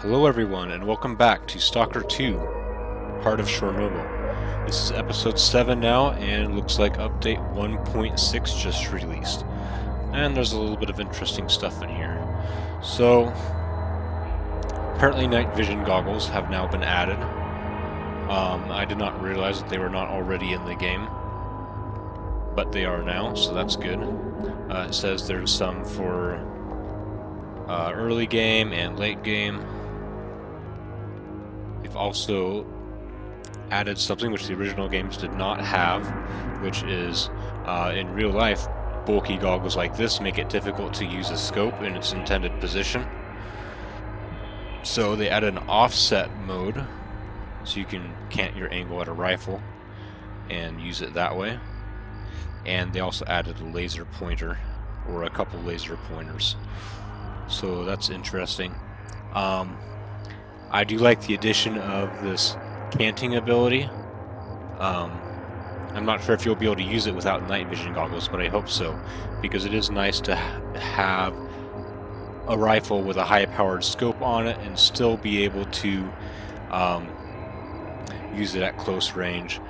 Hello everyone, and welcome back to Stalker 2, Heart of Chernobyl. This is episode 7 now, and looks like update 1.6 just released. And there's a little bit of interesting stuff in here. So, apparently night vision goggles have now been added. I did not realize that they were not already in the game, but they are now, so that's good. It says there's some for early game and late game. They've also added something which the original games did not have, which is, in real life, bulky goggles like this make it difficult to use a scope in its intended position. So they added an offset mode, so you can cant your angle at a rifle and use it that way. And they also added a laser pointer, or a couple laser pointers. So that's interesting. I do like the addition of this canting ability. I'm not sure if you'll be able to use it without night vision goggles, but I hope so, because it is nice to have a rifle with a high-powered scope on it and still be able to use it at close range.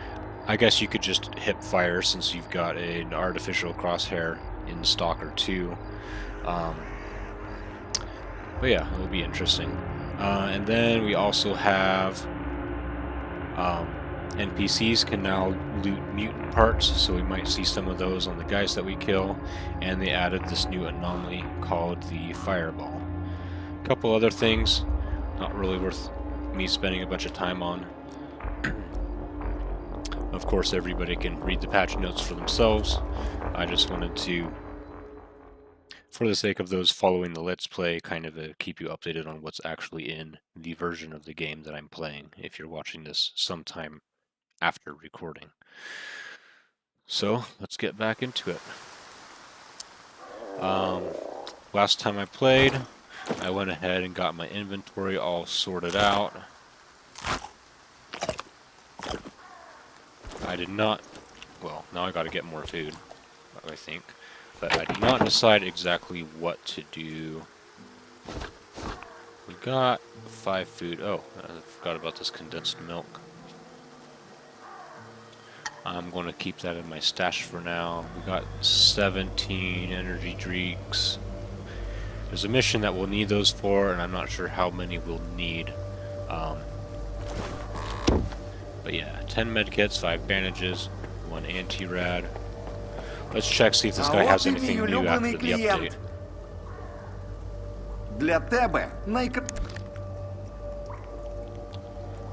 I guess you could just hip fire since you've got an artificial crosshair in Stalker 2. But yeah, it'll be interesting. And then we also have NPCs can now loot mutant parts, so we might see some of those on the guys that we kill. And they added this new anomaly called the Fireball. A couple other things, not really worth me spending a bunch of time on. Of course, everybody can read the patch notes for themselves. I just wanted to, for the sake of those following the Let's Play, kind of keep you updated on what's actually in the version of the game that I'm playing, if you're watching this sometime after recording. So, let's get back into it. Last time I played, I went ahead and got my inventory all sorted out. I did not, well, now I gotta get more food, I think. But I did not decide exactly what to do. We got 5 food. Oh, I forgot about this condensed milk. I'm going to keep that in my stash for now. We got 17 energy drinks. There's a mission that we'll need those for, and I'm not sure how many we'll need. But yeah, 10 medkits, 5 bandages, 1 anti-rad. Let's check, see if this guy has anything new after the update. Для тебе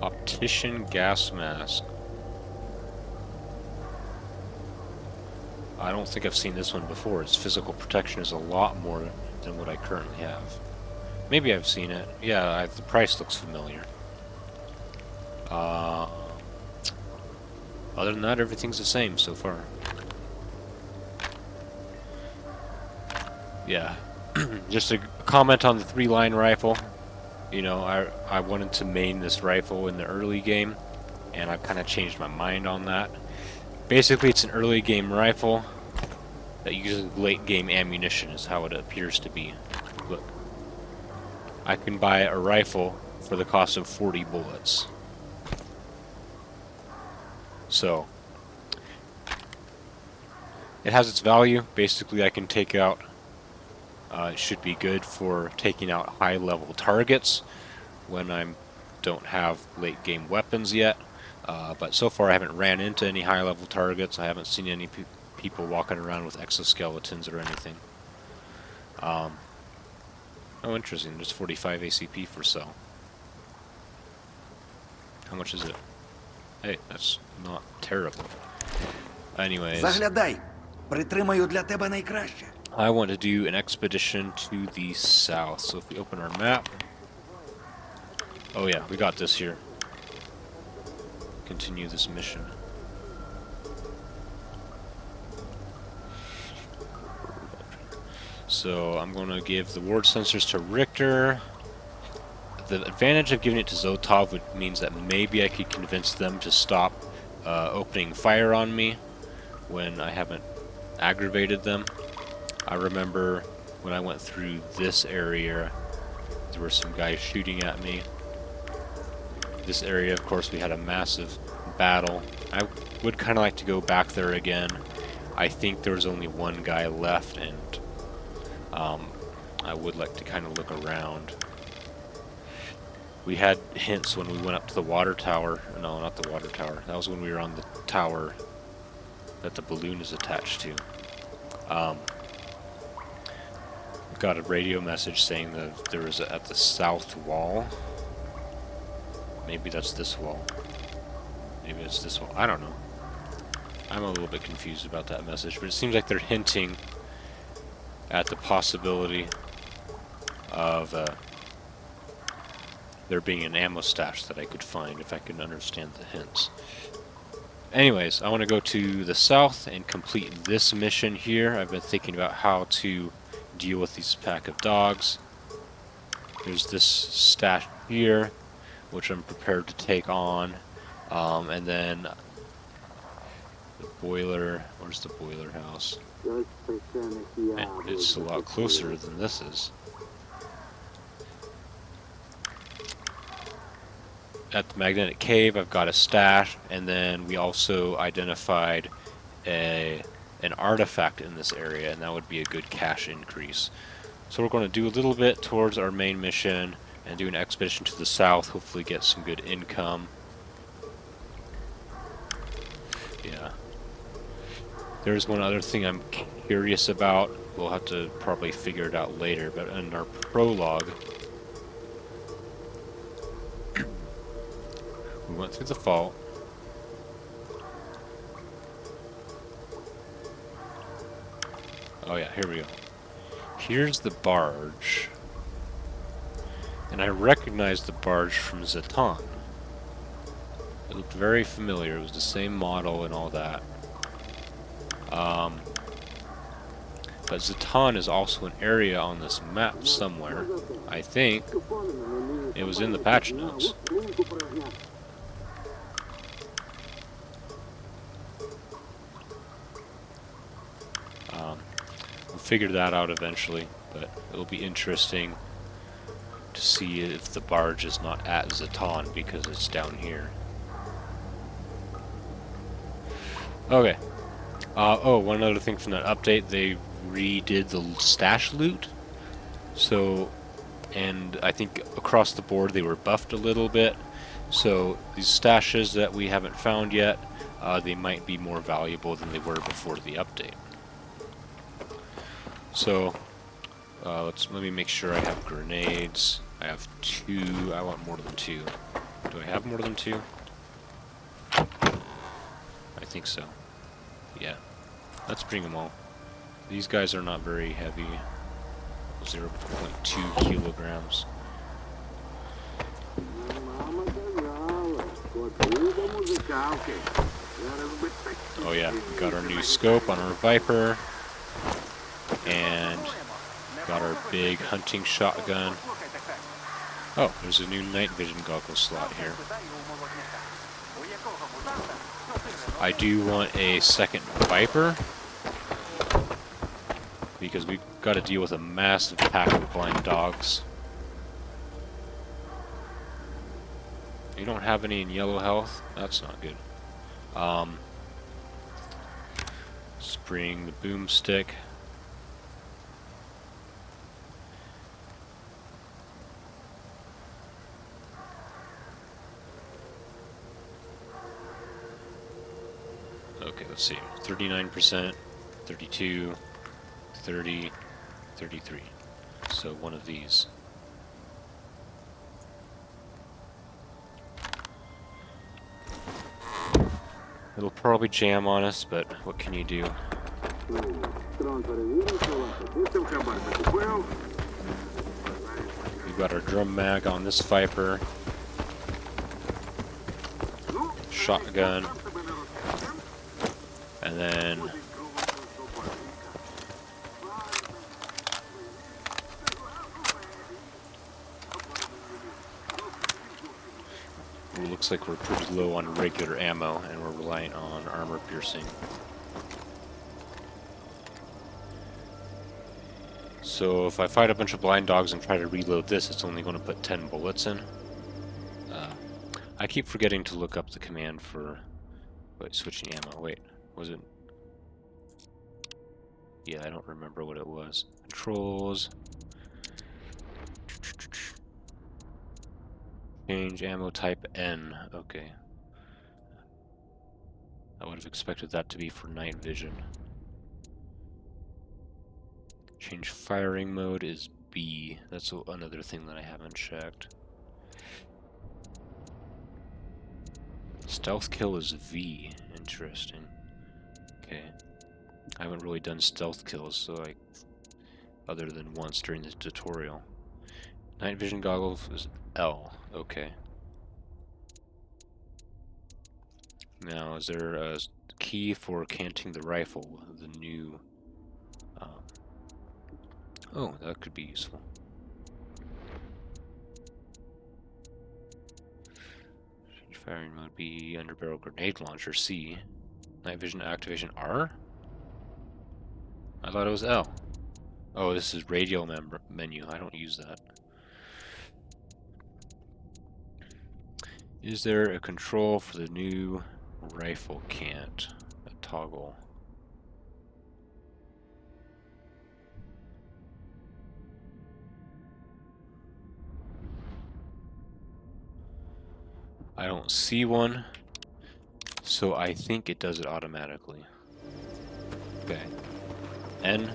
Optician gas mask. I don't think I've seen this one before. Its physical protection is a lot more than what I currently have. Maybe I've seen it. Yeah, the price looks familiar. Other than that, everything's the same so far. Yeah, just a comment on the 3-line rifle. You know, I wanted to main this rifle in the early game, and I've kind of changed my mind on that. Basically, it's an early game rifle that uses late game ammunition, is how it appears to be. Look, I can buy a rifle for the cost of 40 bullets. So, it has its value. Basically, I can take out, it should be good for taking out high-level targets when I don't have late-game weapons yet. But so far I haven't ran into any high-level targets. I haven't seen any people walking around with exoskeletons or anything. Oh, interesting. There's 45 ACP for sale. How much is it? Hey, that's not terrible. Anyways, Заглядай. Притримаю для тебе найкраще. I want to do an expedition to the south. So if we open our map... Oh yeah, we got this here. Continue this mission. So I'm going to give the ward sensors to Richter. The advantage of giving it to Zotov means that maybe I could convince them to stop opening fire on me when I haven't aggravated them. I remember when I went through this area, There were some guys shooting at me. This area, of course, we had a massive battle. I would kind of like to go back there again. I think there was only one guy left, and I would like to kind of look around. We had hints when we went up to the water tower. No, not the water tower. That was when we were on the tower that the balloon is attached to. Got a radio message saying that there was at the south wall. Maybe that's this wall. Maybe it's this wall. I don't know. I'm a little bit confused about that message, but it seems like they're hinting at the possibility of there being an ammo stash that I could find if I can understand the hints. Anyways, I want to go to the south and complete this mission here. I've been thinking about how to deal with these pack of dogs. There's this stash here, which I'm prepared to take on. And then the boiler, where's the boiler house? And it's a lot closer than this is. At the magnetic cave, I've got a stash, and then we also identified an artifact in this area, and that would be a good cash increase. So we're going to do a little bit towards our main mission and do an expedition to the south, hopefully get some good income. Yeah. There's one other thing I'm curious about. We'll have to probably figure it out later, but in our prologue, we went through the fault. Oh yeah, here we go. Here's the barge. And I recognized the barge from S.T.A.L.K.E.R. It looked very familiar. It was the same model and all that. But S.T.A.L.K.E.R is also an area on this map somewhere. I think it was in the patch notes. We'll figure that out eventually, but it'll be interesting to see if the barge is not at S.T.A.L.K.E.R because it's down here. Okay. Oh, one other thing from that update, they redid the stash loot. So, and I think across the board they were buffed a little bit. So these stashes that we haven't found yet, they might be more valuable than they were before the update. So, let me make sure I have grenades. I have 2. I want more than 2. Do I have more than 2? I think so. Yeah. Let's bring them all. These guys are not very heavy. 0.2 kilograms. Oh yeah, we got our new scope on our Viper. And got our big hunting shotgun. Oh, there's a new night vision goggle slot here. I do want a second Viper, because we've got to deal with a massive pack of blind dogs. You don't have any in yellow health? That's not good. Let's bring the boomstick. Okay, let's see. 39%, 32, 30, 33. So one of these. It'll probably jam on us, but what can you do? We've got our drum mag on this Viper. Shotgun. And then it looks like we're pretty low on regular ammo, and we're relying on armor piercing. So if I fight a bunch of blind dogs and try to reload this, it's only going to put 10 bullets in. I keep forgetting to look up the command for... Wait, switching ammo. Wait, was it... Yeah, I don't remember what it was. Controls... Change ammo type N. Okay. I would have expected that to be for night vision. Change firing mode is B. That's another thing that I haven't checked. Stealth kill is V. Interesting. Okay. I haven't really done stealth kills, so other than once during this tutorial. Night vision goggles is L. Okay. Now, is there a key for canting the rifle? The new... oh, that could be useful. Change firing mode B. Underbarrel grenade launcher C. Night vision activation R? I thought it was L. Oh, this is radial menu. I don't use that. Is there a control for the new rifle cant? A toggle. I don't see one, so I think it does it automatically. Okay. N.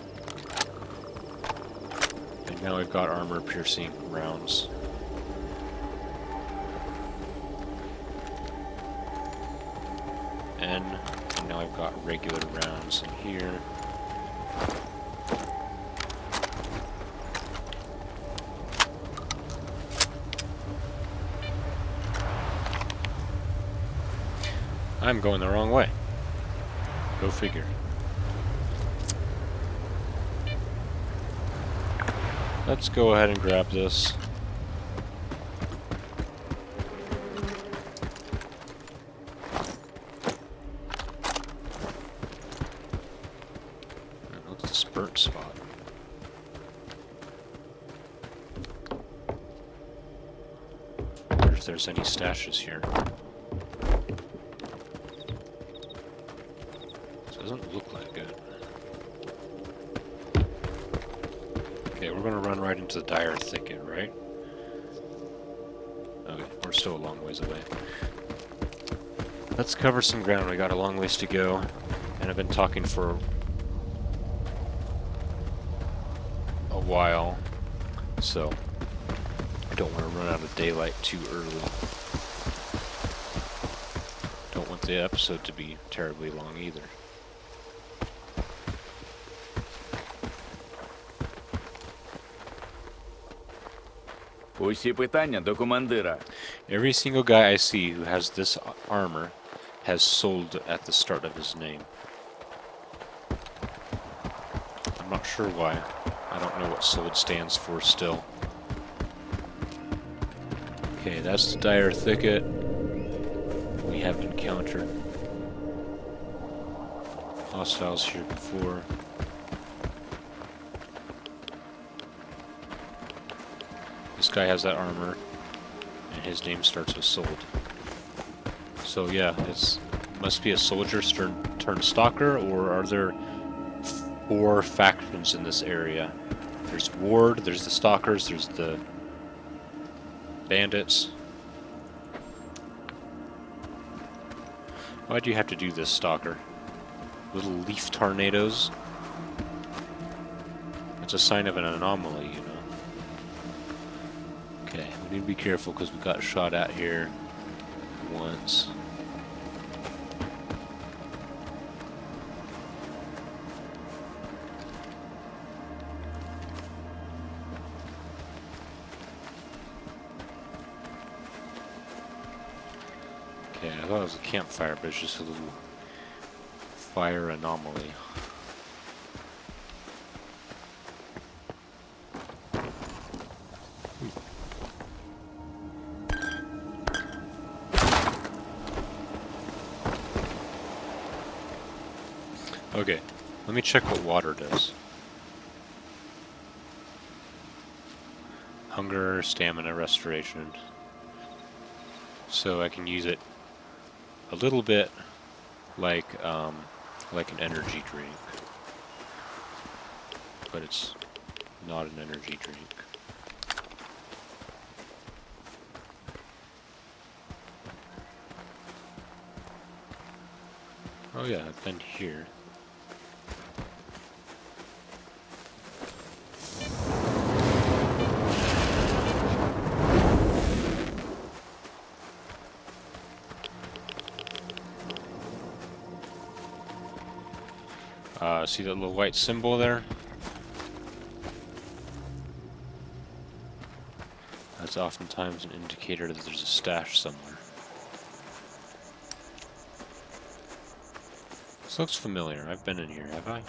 And now we've got armor piercing rounds. N. And now I've got regular rounds in here. I'm going the wrong way. Go figure. Let's go ahead and grab this. What's the spurt spot? I wonder if there's any stashes here. Doesn't look like it. Okay, we're gonna run right into the dire thicket, right? Okay, we're still a long ways away. Let's cover some ground. We got a long ways to go, and I've been talking for a while, so I don't want to run out of daylight too early. Don't want the episode to be terribly long either. Усі питання до командира. Every single guy I see who has this armor has sold at the start of his name. I'm not sure why. I don't know what sold stands for still. Okay, that's the dire thicket. We have encountered hostiles here before. This guy has that armor, and his name starts with sold. So yeah, must be a soldier turned stalker, or are there 4 factions in this area? There's Ward, there's the stalkers, there's the bandits. Why'd you have to do this, stalker? Little leaf tornadoes? It's a sign of an anomaly, you know. Okay, we need to be careful because we got shot at here once. Okay, I thought it was a campfire, but it's just a little fire anomaly. Okay, let me check what water does. Hunger, stamina, restoration. So I can use it a little bit like an energy drink. But it's not an energy drink. Oh yeah, I've been here. See that little white symbol there? That's oftentimes an indicator that there's a stash somewhere. This looks familiar. I've been in here, have I?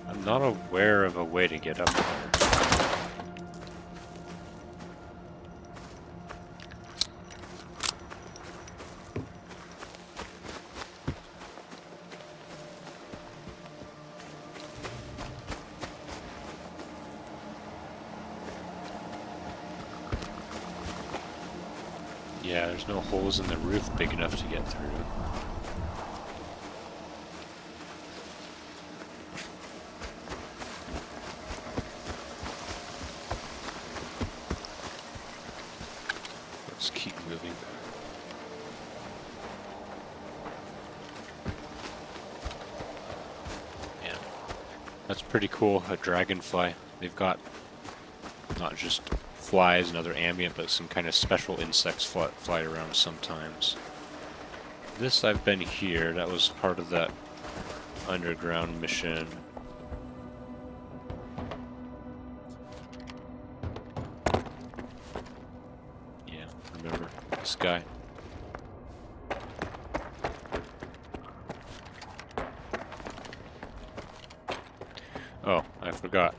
I'm not aware of a way to get up there. Yeah, there's no holes in the roof big enough to get through. Let's keep moving. Yeah, that's pretty cool. A dragonfly. They've got not just flies and other ambient, but some kind of special insects fly around sometimes. This, I've been here. That was part of that underground mission. Yeah, remember this guy. Oh, I forgot.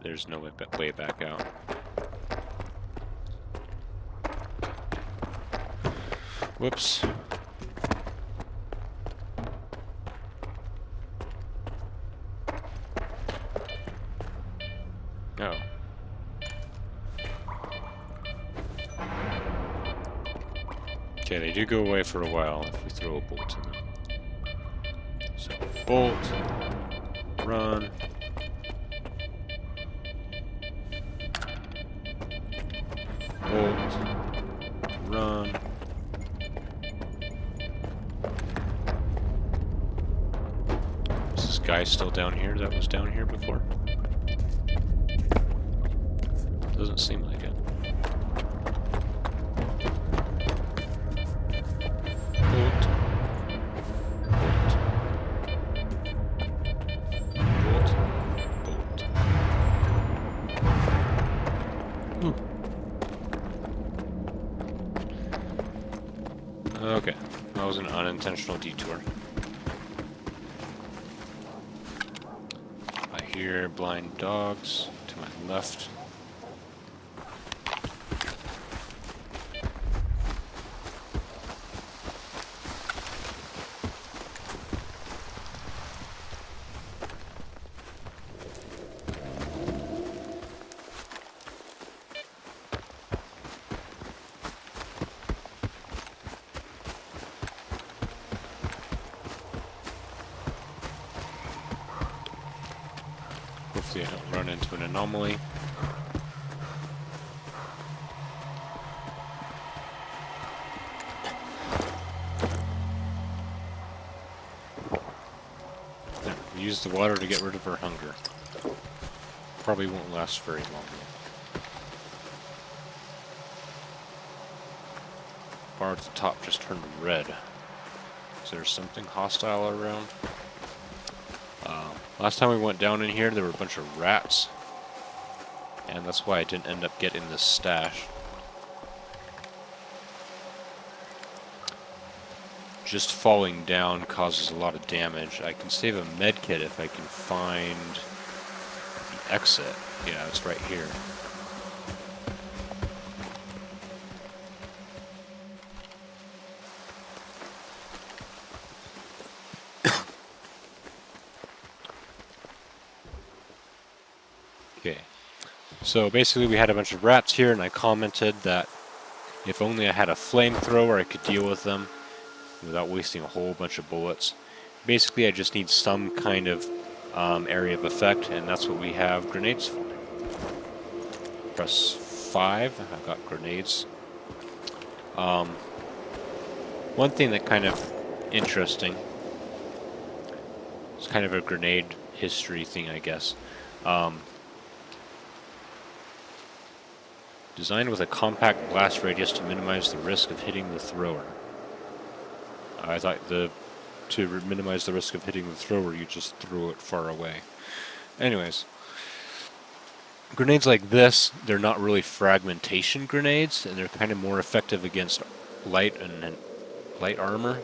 There's no way back out. Whoops. Oh. Okay, they do go away for a while if we throw a bolt in them. So, bolt, run. Bolt, run. Is this guy still down here that was down here before? Doesn't seem like it. Bolt. Bolt. Bolt. Bolt. Ooh. Okay, that was an unintentional detour. I hear blind dogs to my left. Hopefully I don't run into an anomaly. There, we use the water to get rid of our hunger. Probably won't last very long though. Bar at the top just turned red. Is there something hostile around? Last time we went down in here, there were a bunch of rats. And that's why I didn't end up getting this stash. Just falling down causes a lot of damage. I can save a medkit if I can find the exit. Yeah, it's right here. Okay. So basically we had a bunch of rats here, and I commented that if only I had a flamethrower I could deal with them without wasting a whole bunch of bullets. Basically I just need some kind of area of effect, and that's what we have grenades for. Press 5, I've got grenades. One thing that kind of interesting, it's kind of a grenade history thing, I guess. Designed with a compact blast radius to minimize the risk of hitting the thrower. I thought to minimize the risk of hitting the thrower, you just throw it far away. Anyways, grenades like this, they're not really fragmentation grenades, and they're kind of more effective against light armor,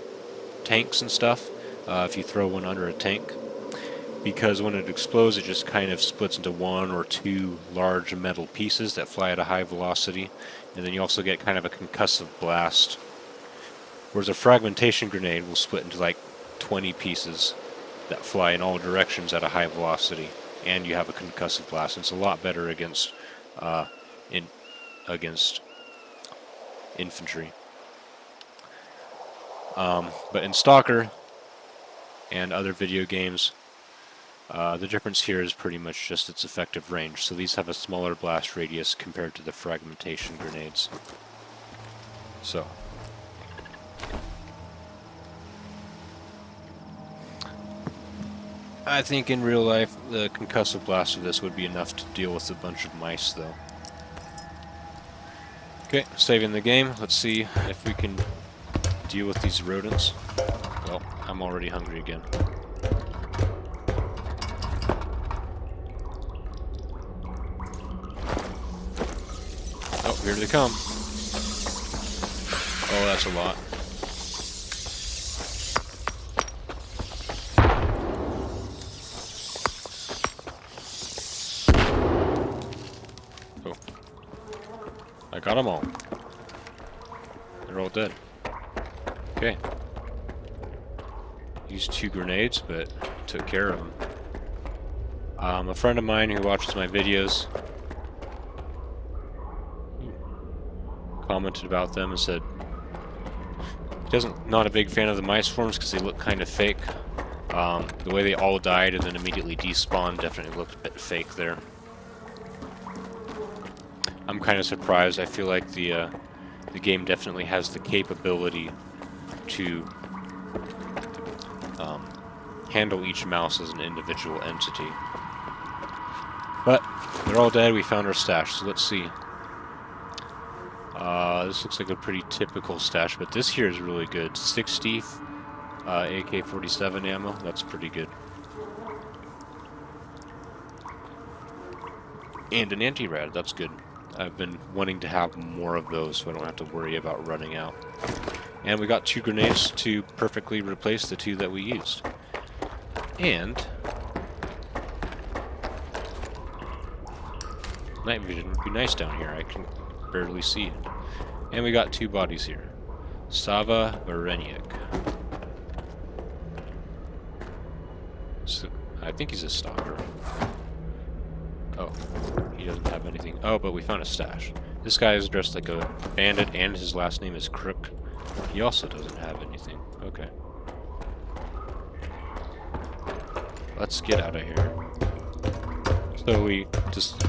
tanks and stuff, if you throw one under a tank. Because when it explodes, it just kind of splits into one or two large metal pieces that fly at a high velocity, and then you also get kind of a concussive blast. Whereas a fragmentation grenade will split into like 20 pieces that fly in all directions at a high velocity, and you have a concussive blast. It's a lot better against infantry. But in S.T.A.L.K.E.R and other video games, the difference here is pretty much just its effective range. So these have a smaller blast radius compared to the fragmentation grenades. So I think in real life the concussive blast of this would be enough to deal with a bunch of mice, though. Okay, saving the game. Let's see if we can deal with these rodents. Well, I'm already hungry again. Oh, here they come. Oh, that's a lot. Oh. I got them all. They're all dead. Okay. Used 2 grenades, but took care of them. A friend of mine who watches my videos commented about them and said he not a big fan of the mice forms because they look kind of fake. The way they all died and then immediately despawned definitely looked a bit fake there. I'm kind of surprised. I feel like the game definitely has the capability to handle each mouse as an individual entity. But they're all dead. We found our stash, so let's see. This looks like a pretty typical stash, but this here is really good. 60 AK-47 ammo. That's pretty good. And an anti-rad. That's good. I've been wanting to have more of those so I don't have to worry about running out. And we got 2 grenades to perfectly replace the 2 that we used. And night vision would be nice down here. I can barely see it. And we got 2 bodies here. Sava Vareniak. So, I think he's a stalker. Oh, he doesn't have anything. Oh, but we found a stash. This guy is dressed like a bandit, and his last name is Crook. He also doesn't have anything. Okay. Let's get out of here. So we just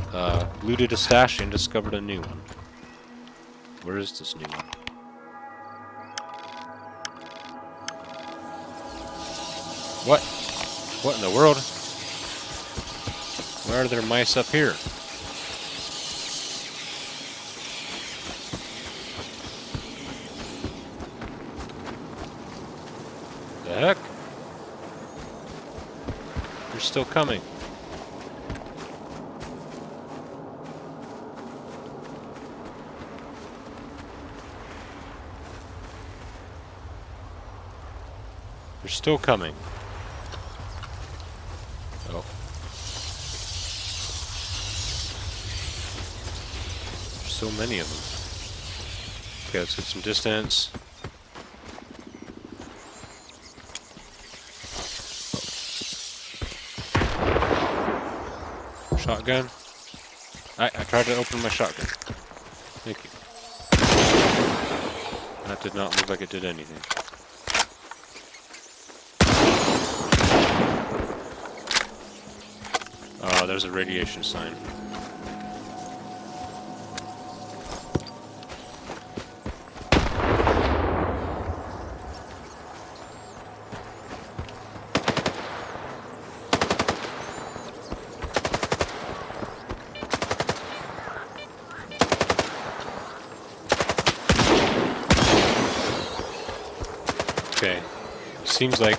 looted a stash and discovered a new one. Where is this new one? What? What in the world? Why are there mice up here? heck? You're still coming. You're still coming. Oh. There's so many of them. Okay, let's get some distance. Shotgun. I tried to open my shotgun. Thank you. That did not look like it did anything. Oh, there's a radiation sign. Okay, seems like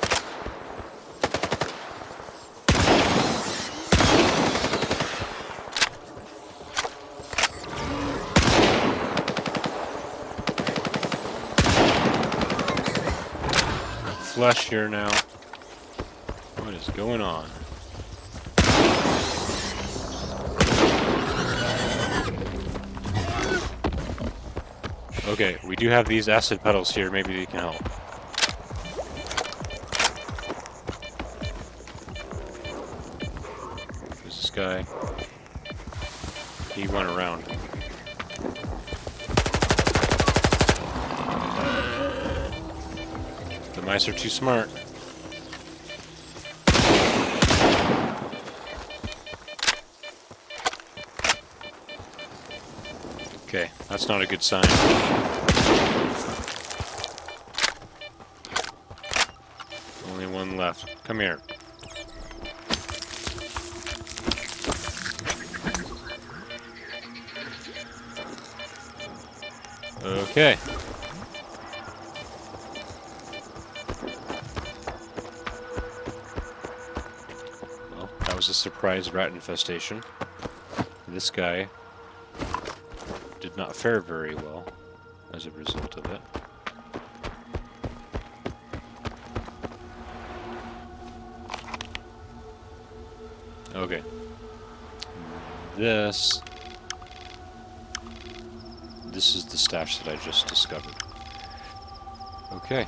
flesh here now. What is going on? Okay, we do have these acid petals here. Maybe they can help. There's this guy. He went around. The mice are too smart. Okay, that's not a good sign. Only one left. Come here. Okay. Well, that was a surprise rat infestation. This guy did not fare very well as a result of it. Okay. This is the stash that I just discovered. Okay.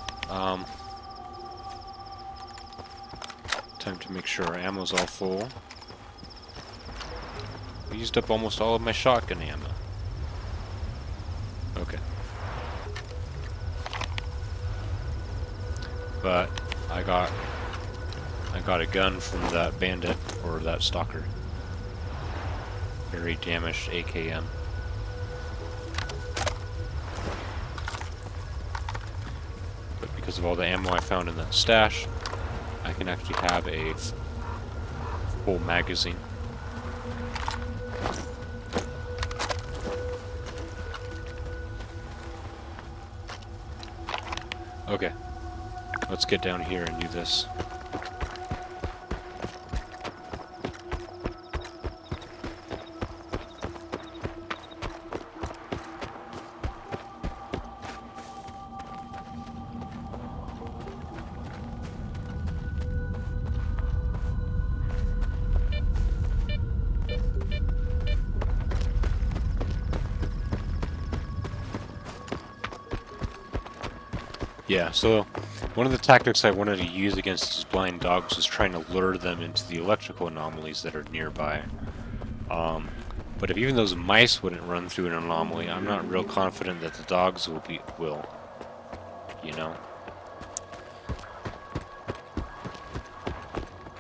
Time to make sure our ammo's all full. I used up almost all of my shotgun ammo. Okay. But I got a gun from that bandit, or that stalker. Very damaged AKM. But because of all the ammo I found in that stash, I can actually have a full magazine. Okay, let's get down here and do this. Yeah, so one of the tactics I wanted to use against these blind dogs was trying to lure them into the electrical anomalies that are nearby. But if even those mice wouldn't run through an anomaly, I'm not real confident that the dogs will, you know?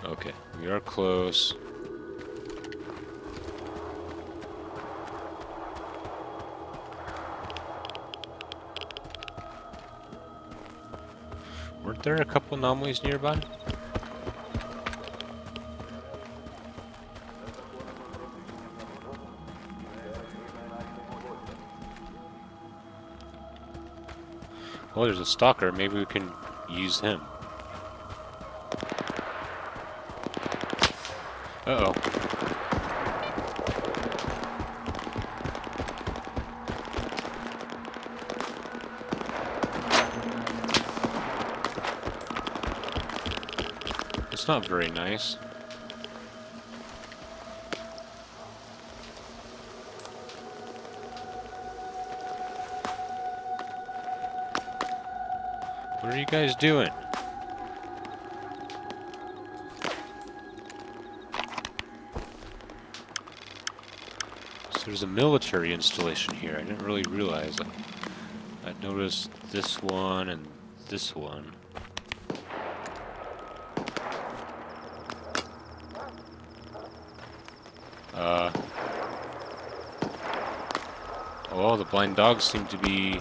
Okay, we are close. Weren't there a couple anomalies nearby? Well, there's a stalker. Maybe we can use him. Uh-oh. It's not very nice. What are you guys doing? So there's a military installation here. I didn't really realize. I noticed this one and this one. Oh, the blind dogs seem to be...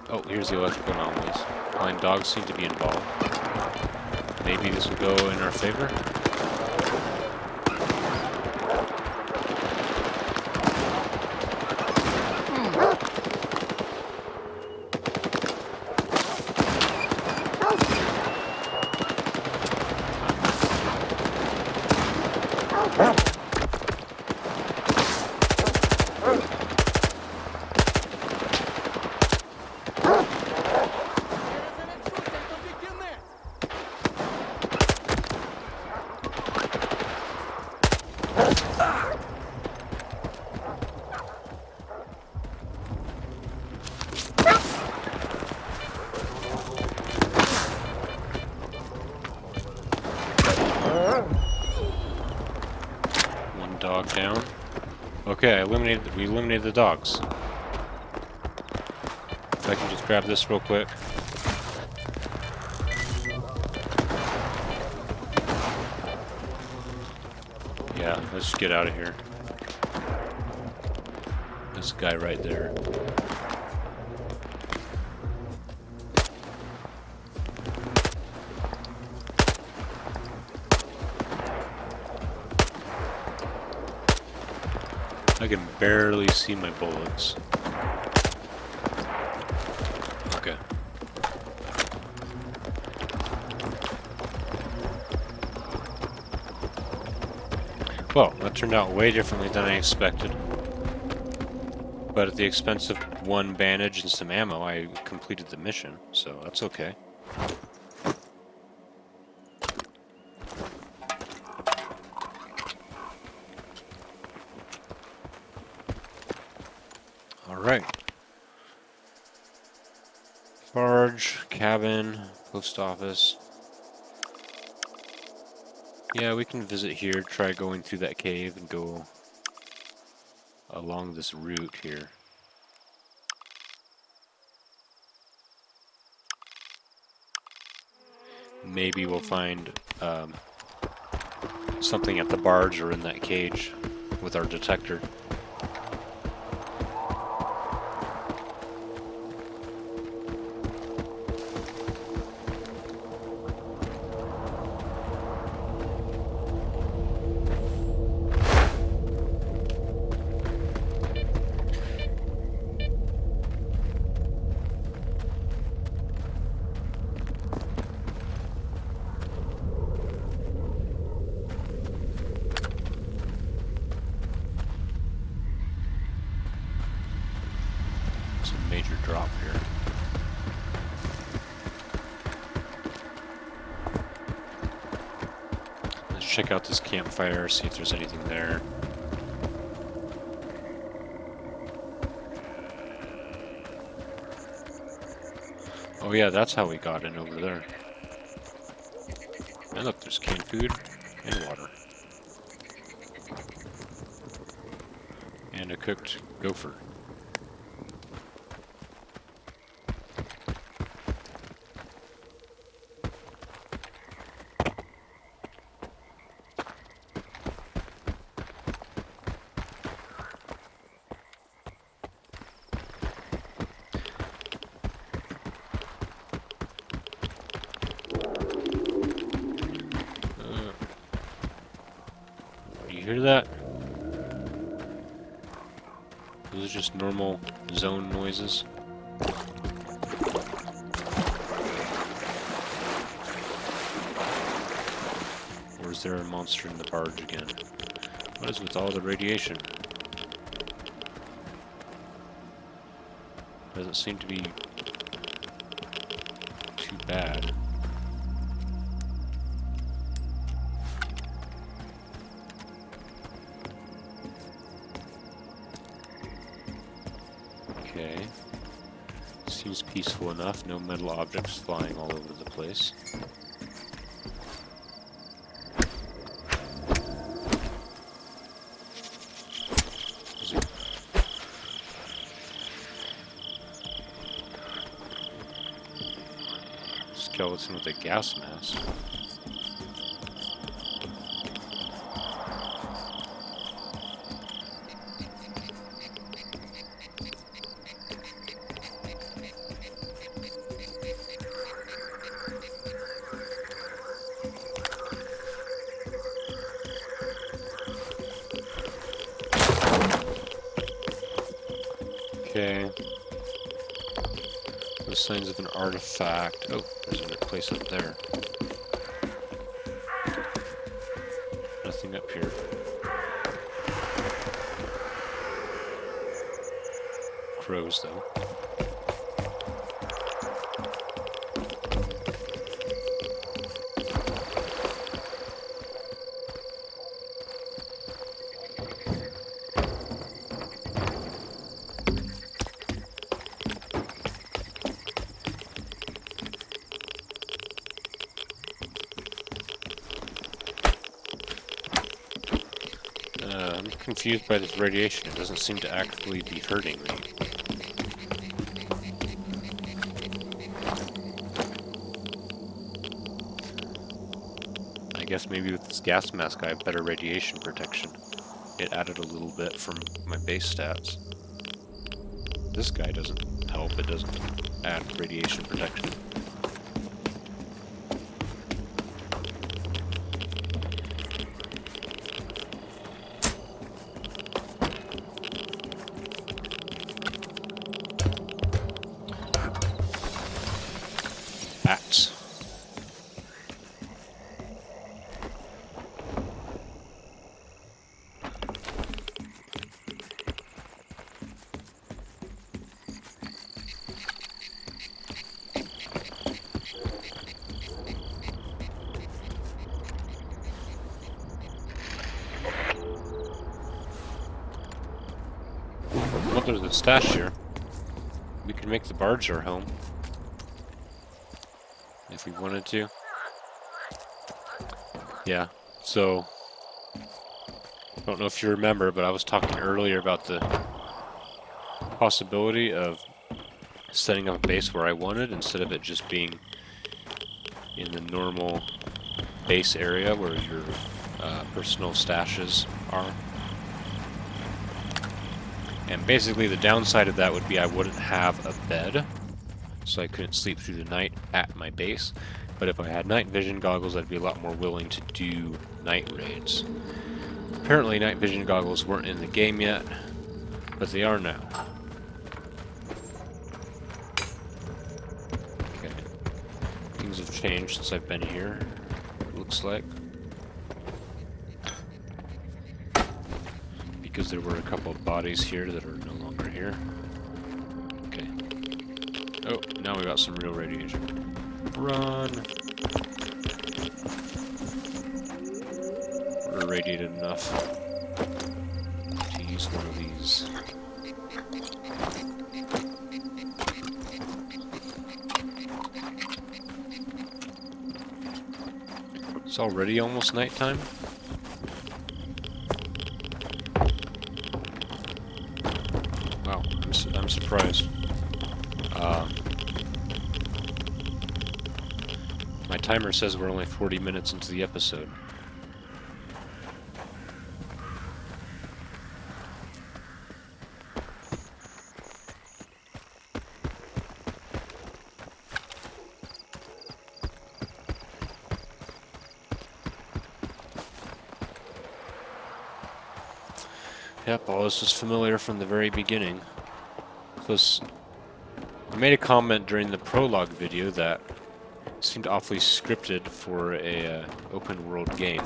Oh, here's the electrical anomalies. Blind dogs seem to be involved. Maybe this will go in our favor? One dog down. Okay, we eliminated the dogs. If I can just grab this real quick. Yeah, let's just get out of here. This guy right there. I can barely see my bullets. Okay. Well, that turned out way differently than I expected. But at the expense of one bandage and some ammo, I completed the mission, so that's okay. Alright. Barge, cabin, post office. Yeah, we can visit here, try going through that cave and go along this route here. Maybe we'll find something at the barge or in that cage with our detector. Major drop here. Let's check out this campfire, see if there's anything there. Oh yeah, that's how we got in over there. And look, there's canned food and water. And a cooked gopher. You hear that? Those are just normal zone noises. Or is there a monster in the barge again? What is with all the radiation? Doesn't seem to be too bad. Okay. Seems peaceful enough. No metal objects flying all over the place. Skeleton with a gas mask. Okay. No signs of an artifact. Oh, there's a place up there. Nothing up here. Crows, though. I'm confused by this radiation. It doesn't seem to actively be hurting me. I guess maybe with this gas mask I have better radiation protection. It added a little bit from my base stats. This guy doesn't help. It doesn't add radiation protection. Bats. Well, there's a stash here. We could make the barge our home. If we wanted to. Yeah, so I don't know if you remember, but I was talking earlier about the possibility of setting up a base where I wanted instead of it just being in the normal base area where your personal stashes are. And basically the downside of that would be I wouldn't have a bed, so I couldn't sleep through the night at my base. But if I had night vision goggles, I'd be a lot more willing to do night raids. Apparently night vision goggles weren't in the game yet, but they are now. Okay. Things have changed since I've been here, it looks like. Because there were a couple of bodies here that are no longer here. Okay. Oh, now we got some real radiation. Run! We're irradiated enough to use one of these. It's already almost nighttime. Wow, I'm surprised. My timer says we're only 40 minutes into the episode. Yep, all this is familiar from the very beginning. I made a comment during the prologue video that seemed awfully scripted for a open world game.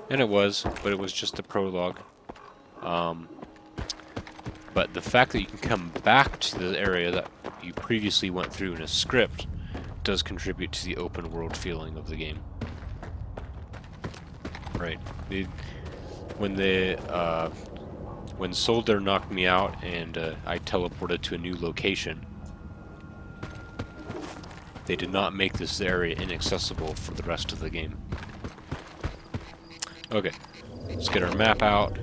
And it was, but it was just a prologue. But the fact that you can come back to the area that you previously went through in a script does contribute to the open world feeling of the game. Right. When S.T.A.L.K.E.R knocked me out and I teleported to a new location, they did not make this area inaccessible for the rest of the game. Okay, let's get our map out.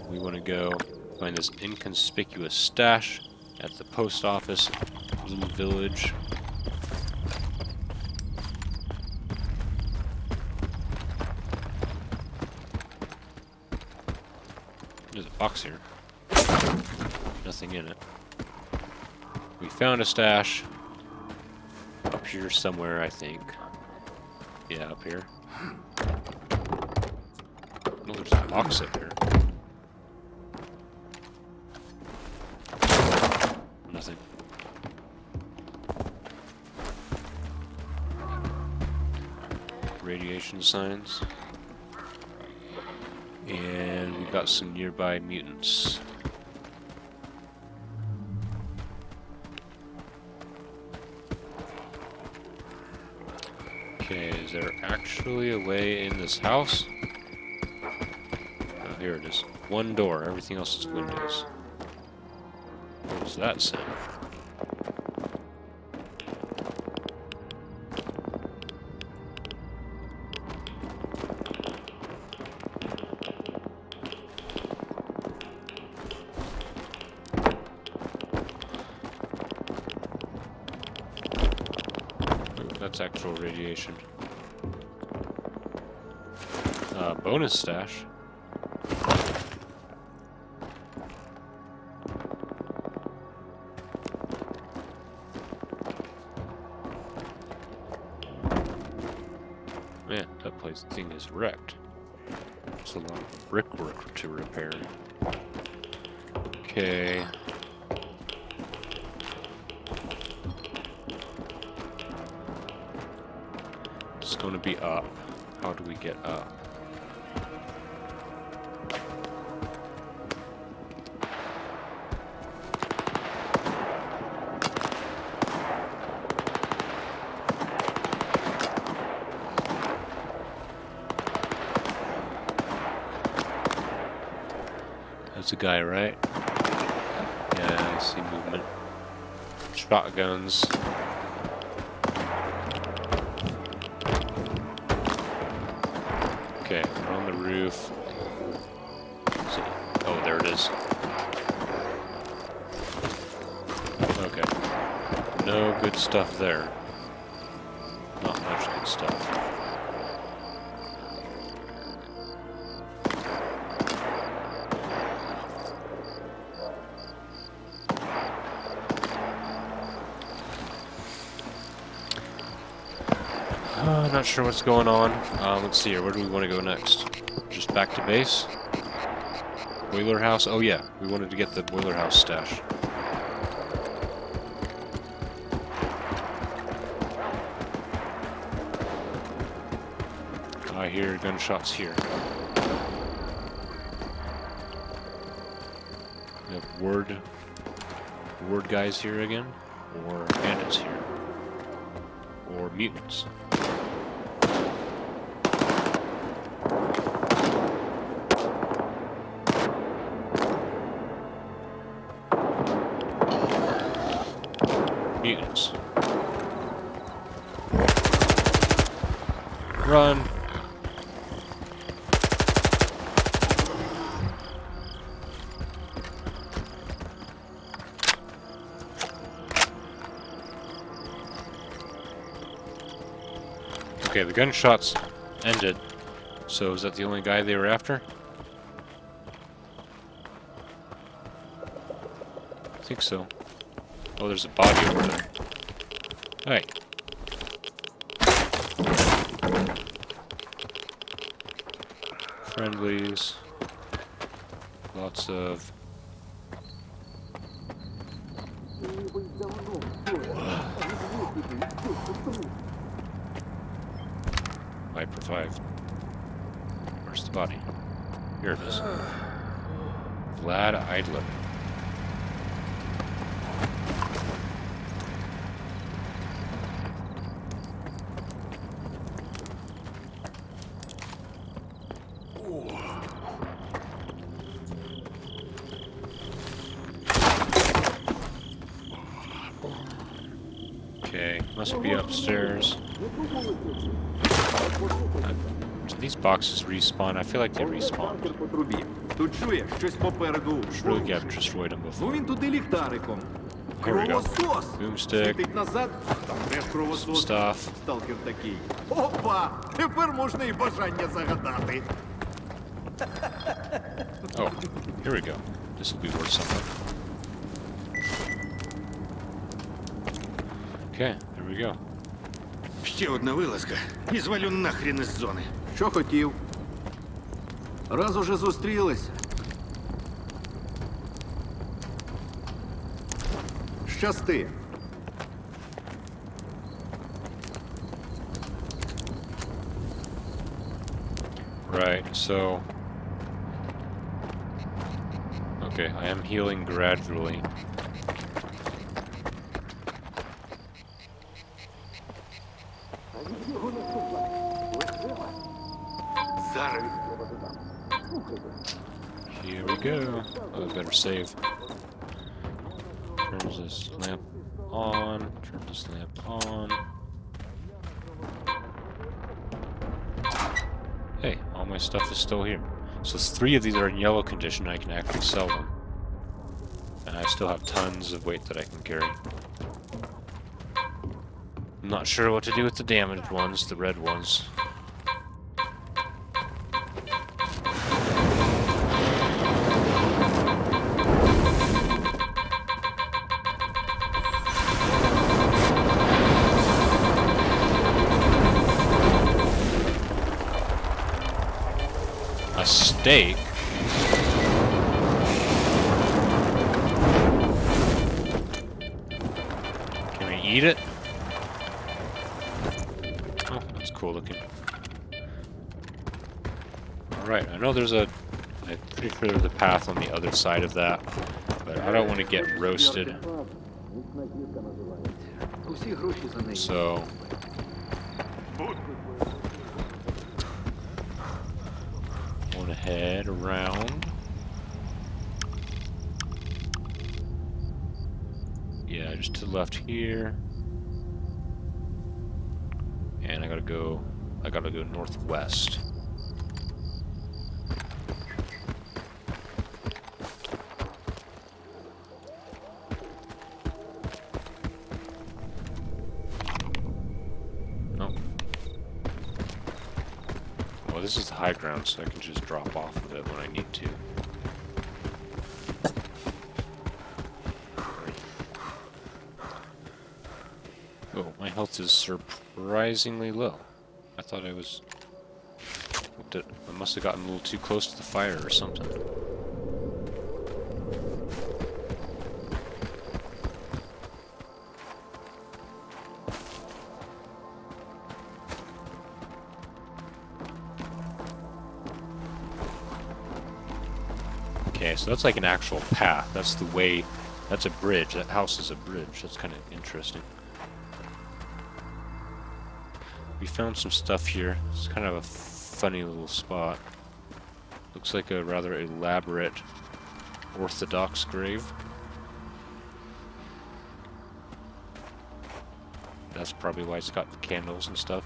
We want to go find this inconspicuous stash at the post office, little village. There's a box here. Nothing in it. We found a stash. Up here somewhere, I think. Yeah, up here. Oh, there's a box up here. Nothing. Radiation signs. And we got some nearby mutants. Okay, is there actually a way in this house? Oh, here it is. One door, everything else is windows. What was that sound? That's actual radiation. Bonus stash. Man, that thing is wrecked. It's a lot of brickwork to repair. Okay. It's going to be up. How do we get up? That's a guy, right? Yeah, I see movement. Shotguns. Okay, we're on the roof. Oh, there it is. Okay. No good stuff there. Not much good stuff. Not sure what's going on. Let's see here. Where do we want to go next? Just back to base? Boiler house? Oh yeah, we wanted to get the boiler house stash. I hear gunshots here. We have ward guys here again, or bandits here, or mutants. Mutants. Run! Okay, the gunshots ended. So is that the only guy they were after? I think so. Oh, there's a body over there. Hey. Friendlies. Lots of... Viper 5. Where's the body? Here it is. Vlad Idler. Okay, must be upstairs. Do these boxes respawn? I feel like they respawn. По трубі. Тут чуєш, щось попереду. Should really have destroyed them Ну before. він туди ліхтариком. Here we go. Кровосос! Boomstick. Світить назад, там теж Some кровосос. stuff. Сталкер такий. Опа! Тепер можна і бажання загадати. Oh, here we go. This will be worth something. Okay, there we go. Ще одна вилазка і звалю нахрін із зони. Що хотів? Раз уже зустрілися. Щасти. Right, so... Okay, I am healing gradually. Зараз. Here we go. Oh, I better save. Turn this lamp on. Turn this lamp on. Hey, all my stuff is still here. So 3 of these are in yellow condition. I can actually sell them. And I still have tons of weight that I can carry. I'm not sure what to do with the damaged ones, the red ones. A steak? Can we eat it? Oh, that's cool looking. Alright, I know there's I'm pretty sure there's a path on the other side of that, but I don't want to get roasted. Усі гроші за неї. So... want to head around. Yeah, just to the left here. And I gotta go northwest. Nope. Well, this is the high ground, so I can just drop off of it when I need to. Oh, my health is surprisingly low. I thought I was... I must have gotten a little too close to the fire or something. Okay, so that's like an actual path. That's the way... That's a bridge. That house is a bridge. That's kind of interesting. We found some stuff here. It's kind of a funny little spot. Looks like a rather elaborate Orthodox grave. That's probably why it's got the candles and stuff.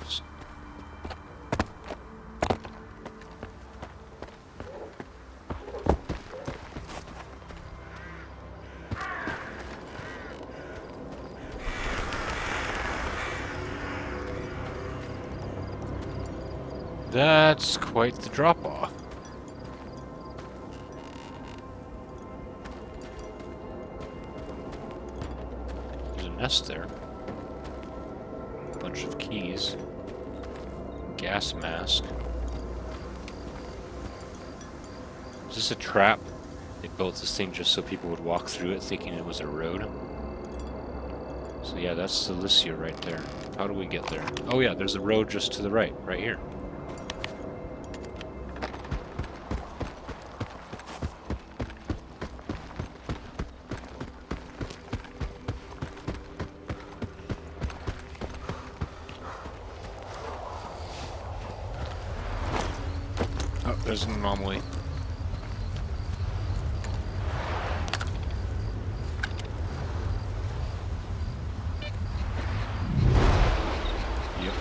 That's quite the drop-off. There's a nest there. A bunch of keys. Gas mask. Is this a trap? They built this thing just so people would walk through it thinking it was a road. So yeah, that's Cilicia right there. How do we get there? Oh yeah, there's a road just to the right here. There's an anomaly. Yep.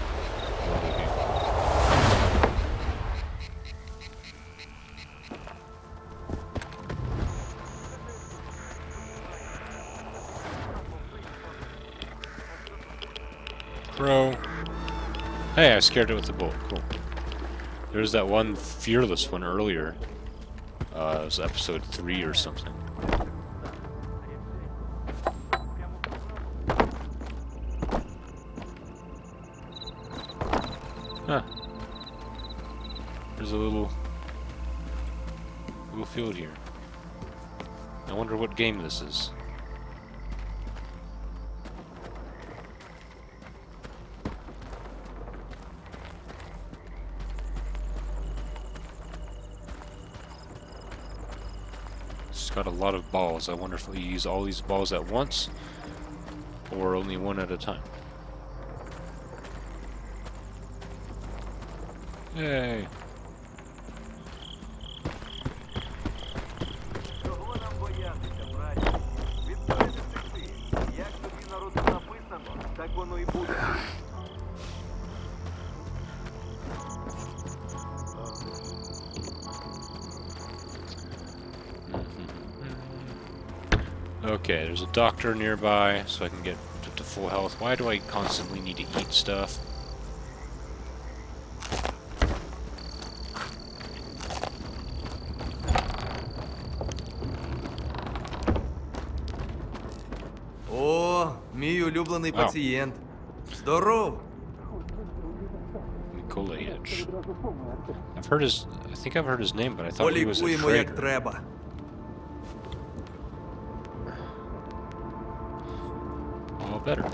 Crow. Hey, I scared it with the bolt. Cool. There's that one fearless one earlier. It was episode 3 or something. Huh. There's a little field here. I wonder what game this is. It's got a lot of balls. I wonder if we use all these balls at once or only one at a time. Yay! Чого нам боятися, браті? Відповідь ти. Як тобі народу написано, так воно і буде. Okay, there's a doctor nearby, so I can get to full health. Why do I constantly need to eat stuff? О, мій улюблений Вау. пацієнт. Здоров! Nikolaj. I've heard his. I think I've heard his name, but I thought he was a Полікуємо як traitor. треба. All better.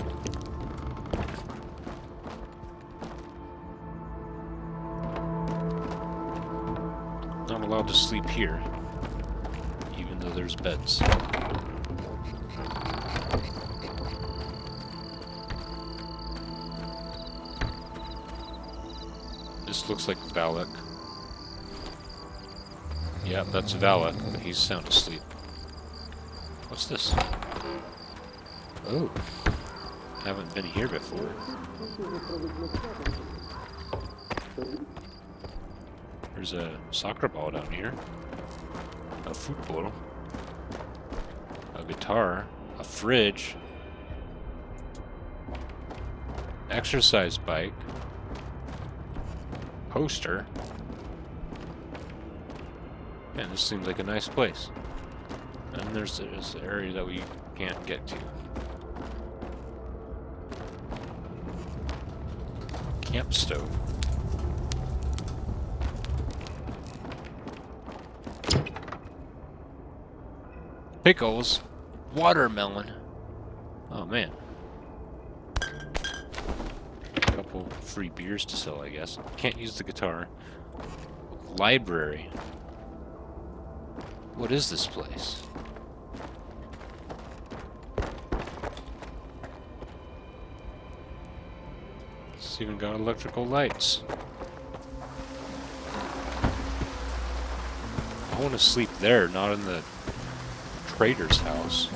Not allowed to sleep here, even though there's beds. This looks like Valak. Yeah, that's Valak, but he's sound asleep. What's this? Oh. Haven't been here before. There's a soccer ball down here. A football. A guitar. A fridge. Exercise bike. Poster. Man, this seems like a nice place. And there's this area that we can't get to. Camp stove. Pickles. Watermelon. Oh man. Couple free beers to sell, I guess. Can't use the guitar. Library. What is this place? It's even got electrical lights. I want to sleep there, not in the trader's house.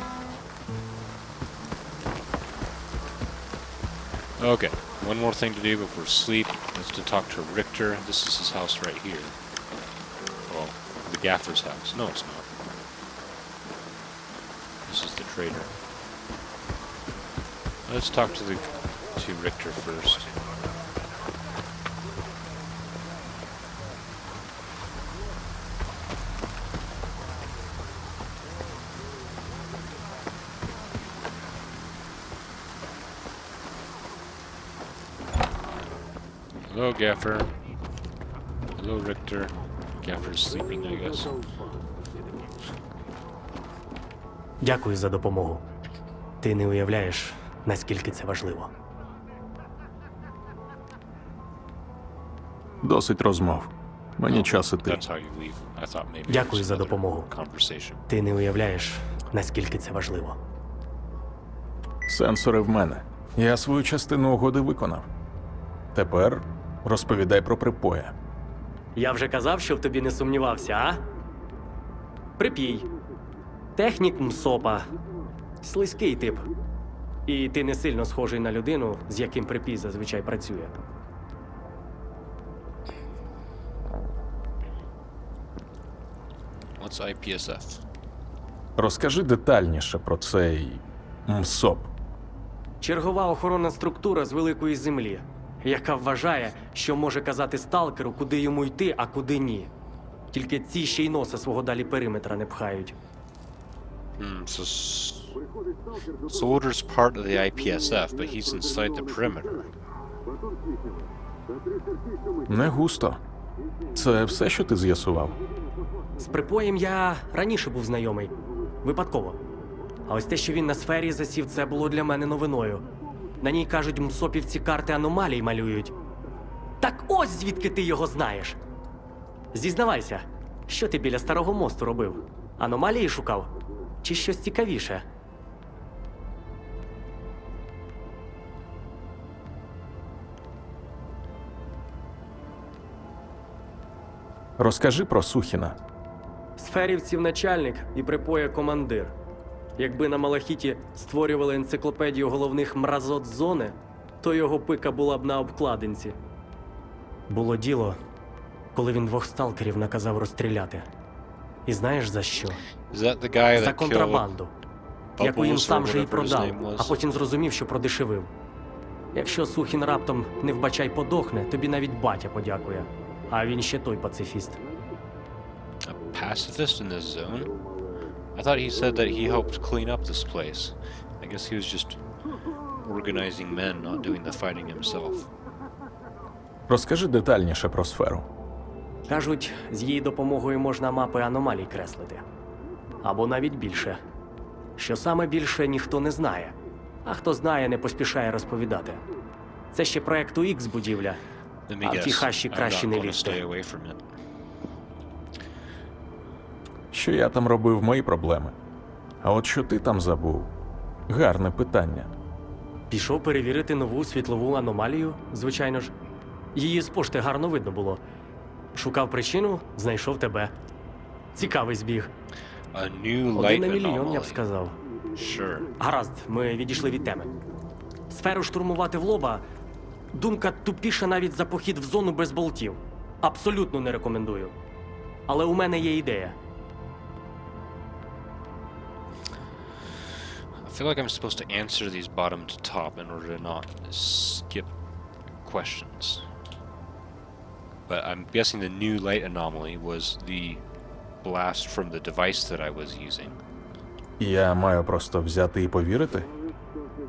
Okay, one more thing to do before sleep is to talk to Richter. This is his house right here. Well, the gaffer's house. No, it's not. This is the trader. Let's talk to Richter first. Hello, Gaffer. Hello, Richter. Gaffer's sleeping, I guess. Дякую за допомогу. Ти не уявляєш, наскільки це важливо. Досить розмов. Мені час іти. That's how you leave. I thought maybe Дякую it was за another допомогу. conversation. Ти не уявляєш, наскільки це важливо. Сенсори в мене. Я свою частину угоди виконав. Тепер розповідай про припоя. Я вже казав, що в тобі не сумнівався, а? Припій. Технік МСОПа. Слизький тип. І ти не сильно схожий на людину, з яким припій зазвичай працює. What's IPSF? Розкажи детальніше про цей МСОП. Чергова охоронна структура з великої землі, яка вважає, що може казати сталкеру, куди йому йти, а куди ні. Тільки ці ще й носа свого далі периметра не пхають. Soldier's part of the IPSF, but he's inside the perimeter. Не густо. Це все, що ти з'ясував? З припоєм я раніше був знайомий. Випадково. А ось те, що він на сфері засів, це було для мене новиною. На ній, кажуть, мсопівці карти аномалій малюють. Так ось звідки ти його знаєш. Зізнавайся, що ти біля Старого мосту робив? Аномалії шукав? Чи щось цікавіше? Розкажи про Сухіна. Сферівців начальник і припоя командир. Якби на Малахіті створювали енциклопедію головних мразот зони, то його пика була б на обкладинці. Було діло, коли він 2 сталкерів наказав розстріляти. І знаєш за що? Is that the guy За that killed контрабанду, яку їм Bubbles or сам же і whatever his продав, name was? а потім зрозумів, що продешевив. Якщо Сухін раптом не вбачай подохне, тобі навіть батя подякує. А він ще той пацифіст. A pacifist in this zone? I thought he said that he helped clean up this place. I guess he was just organizing men, not doing the fighting himself. Розкажи детальніше про сферу. Кажуть, з її допомогою можна мапи аномалій креслити. Або навіть більше. Що саме більше, ніхто не знає. А хто знає, не поспішає розповідати. Це ще проекту X будівля. Let me А в ті guess. хащі I'm краще not не gonna stay лізти. away from it. Що я там робив, мої проблеми. А от що ти там забув? Гарне питання. Пішов перевірити нову світлову аномалію, звичайно ж. Її з пошти гарно видно було. Шукав причину, знайшов тебе. Цікавий збіг. A new 1 light на мільйон, я б anomaly. сказав. Sure. Гаразд, ми відійшли від теми. Сферу штурмувати в лоба – думка тупіша навіть за похід в зону без болтів. Абсолютно не рекомендую. Але у мене є ідея. I feel like I'm supposed to answer these bottom to top in order to not skip questions. But I'm guessing the new light anomaly was the blast from the device that I was using. Я маю просто взяти і повірити?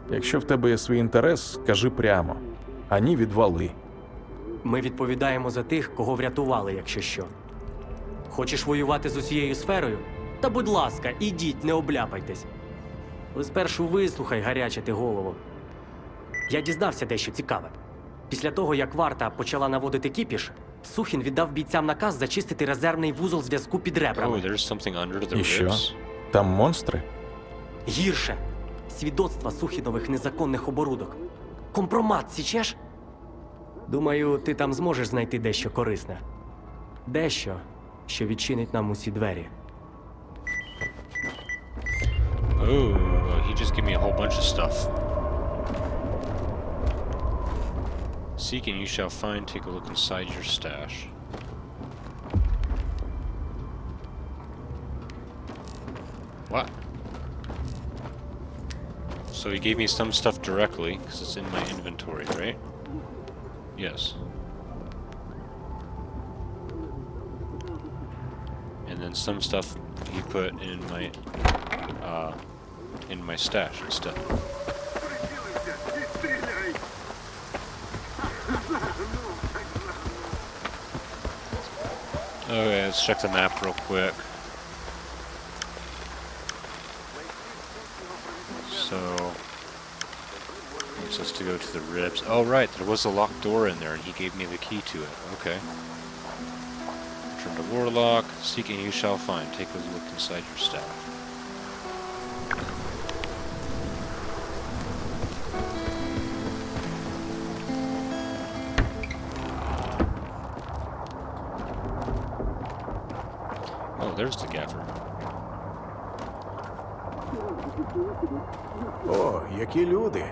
Якщо в тебе є свій інтерес, кажи прямо. Ані відвали. Ми відповідаємо за тих, кого врятували, якщо що. Хочеш воювати з усією сферою? Та будь ласка, ідіть, не обляпайтесь. Але спершу вислухай, гарячити голову. Я дізнався дещо цікаве. Після того, як варта почала наводити кіпіш, Сухін віддав бійцям наказ зачистити резервний вузол зв'язку під Oh, ребрами. there's something under the І що? ribs. Там монстри? Гірше. Свідоцтва Сухінових незаконних оборудок. Компромат, січеш? Думаю, ти там зможеш знайти дещо корисне. Дещо, що відчинить нам усі двері. Oh, he just gave me a whole bunch of stuff. Seek and you shall find. Take a look inside your stash. What? So he gave me some stuff directly, because it's in my inventory, right? Yes. And then some stuff he put in my stash instead. Okay, let's check the map real quick. So, wants us to go to the ribs. Oh, right, there was a locked door in there, and he gave me the key to it. Okay. Return to Warlock. Seek and you shall find. Take a look inside your staff. there's the gaffer. О, які люди.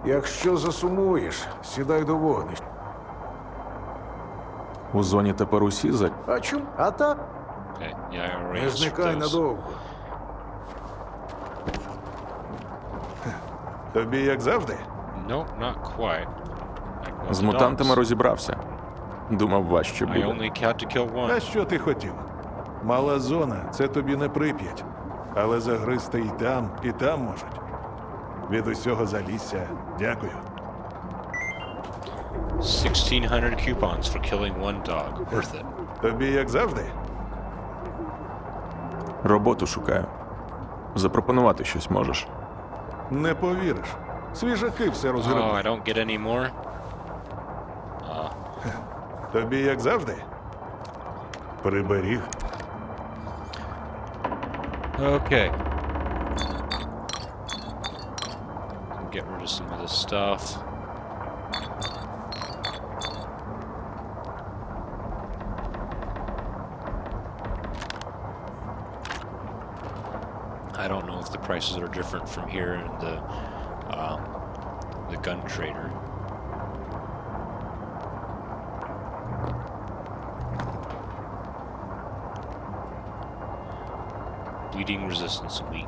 Якщо засумуєш, сідай до вогнища. У зоні тепер усі за... А чому? А так? Okay, yeah, I already Не answered зникай those. надовго. Тобі як завжди? No, not quite. Like, well, З the мутантами dogs. розібрався. Думав, важче I буде. only had to kill one. А що ти хотів? Мала зона, це тобі не Прип'ять. Але загризти і там можуть. Від усього залісся. Дякую. 1,600 coupons for killing one dog. Worth it. Тобі як завжди? Роботу шукаю. Запропонувати щось можеш? Не повіриш. Свіжаки все Oh, I розгребли. don't get any more? Тобі як завжди? Приберіг. Okay. Get rid of some of this stuff. I don't know if the prices are different from here in the gun trader. Bleeding resistance weak.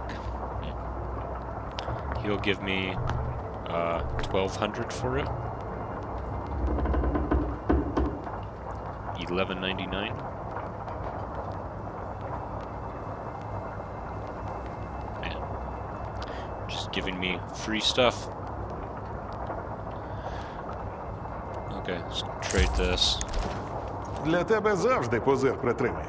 He'll give me 1,200 for it. 11.99. Man, just giving me free stuff. Okay, let's trade this. Для тебе завжди позир притримаю.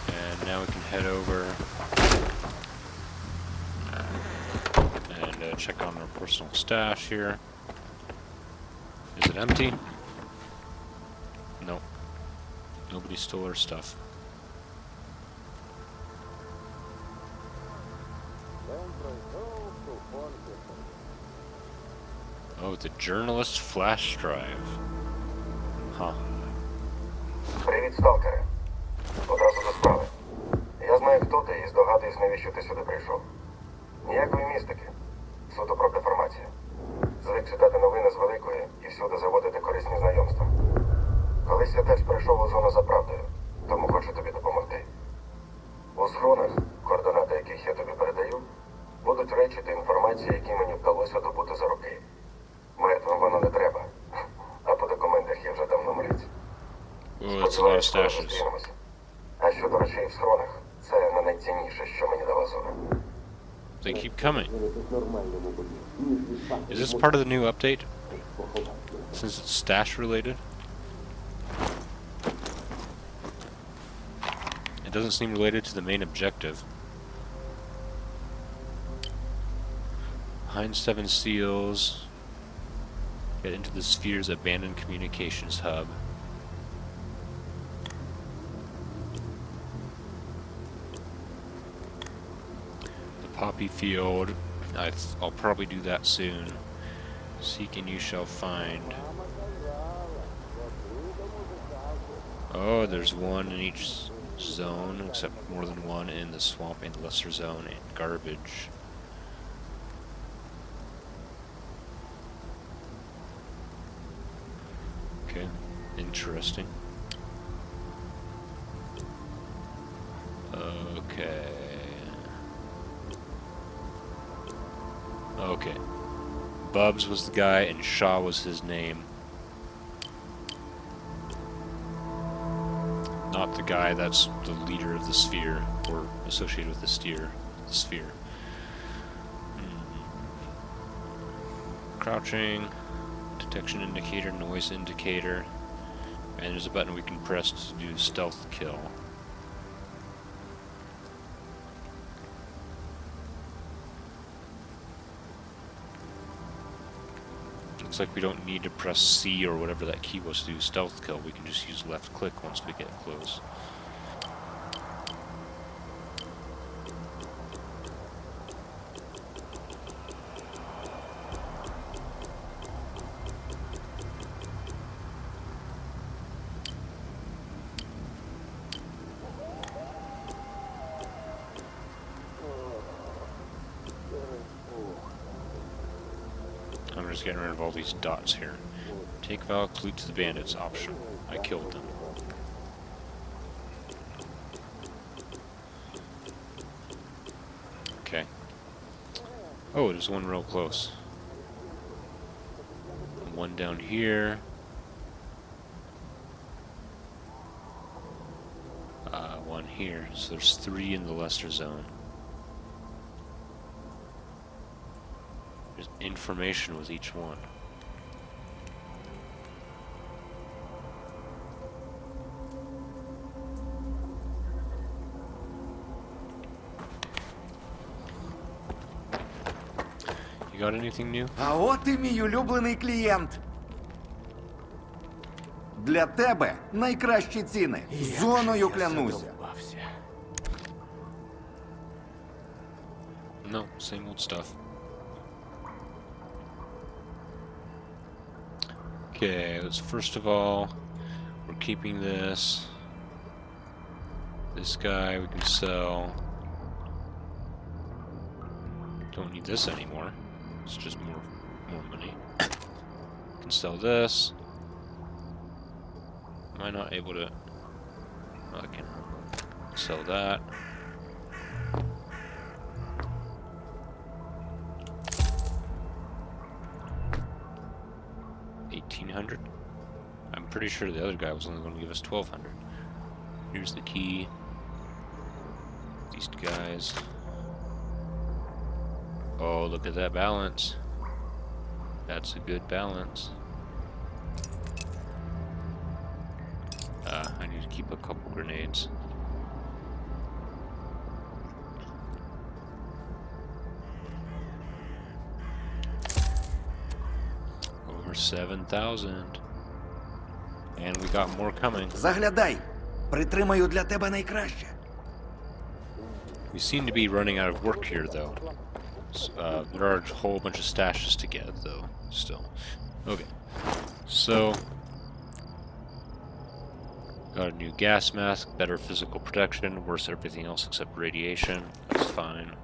And now we can head over and check on our personal stash here. Is it empty? Nope. Nobody stole our stuff. Oh, the journalist flash drive. Huh. Привіт, сталкере. Одразу до справи. Я знаю, хто ти, і здогадуюсь, навіщо ти сюди прийшов. Ніякої містики. Суто про деформацію. Звик читати новини з великої і всюди заводити корисні знайомства. Колись я теж прийшов у зону за правдою, тому хочу тобі допомогти. У схронах, координати яких я тобі передаю, будуть речі та інформація, які мені вдалося добути за роки. Мертвим воно не треба. А по документах я вже давно мрець. Oh, that's a lot of Скоро stashes. зустрінемося. А щодо речей в схронах, це не найцінніше, що мені дала зона. They keep coming. Is this part of the new update? Since it's stash related? It doesn't seem related to the main objective. Behind 7 seals. Get into the sphere's abandoned communications hub. The poppy field. I'll probably do that soon. Seek and you shall find. Oh, there's one in each zone, except more than one in the swamp and lesser zone and garbage. Okay, interesting. Okay. Okay. Bubs was the guy and Shaw was his name. Not the guy that's the leader of the sphere or associated with the sphere. Crouching, detection indicator, noise indicator, and there's a button we can press to do stealth kill. Looks like we don't need to press C or whatever that key was to do stealth kill. We can just use left click once we get close. we're just getting rid of all these dots here. Take Valk's loot to the bandits option. I killed them. Okay. Oh, there's one real close. One down here. One here. So there's 3 in the Lester zone. There's information with each one. You got anything new? А от і мій улюблений клієнт. Для тебе найкращі ціни. Зоною клянуся. No, same old stuff. Okay, let's first of all, we're keeping this. This guy we can sell. Don't need this anymore. It's just more money. Can sell this. Am I not able to? Oh, I can sell that. $1,800. I'm pretty sure the other guy was only going to give us $1,200. Here's the key. These guys. Oh, look at that balance. That's a good balance. I need to keep a couple grenades. Over 7,000. And we got more coming. Заглядай. Притримаю для тебе найкраще. We seem to be running out of work here, though. There are a whole bunch of stashes to get, though, still. Okay. So, got a new gas mask, better physical protection, worse everything else except radiation. That's fine.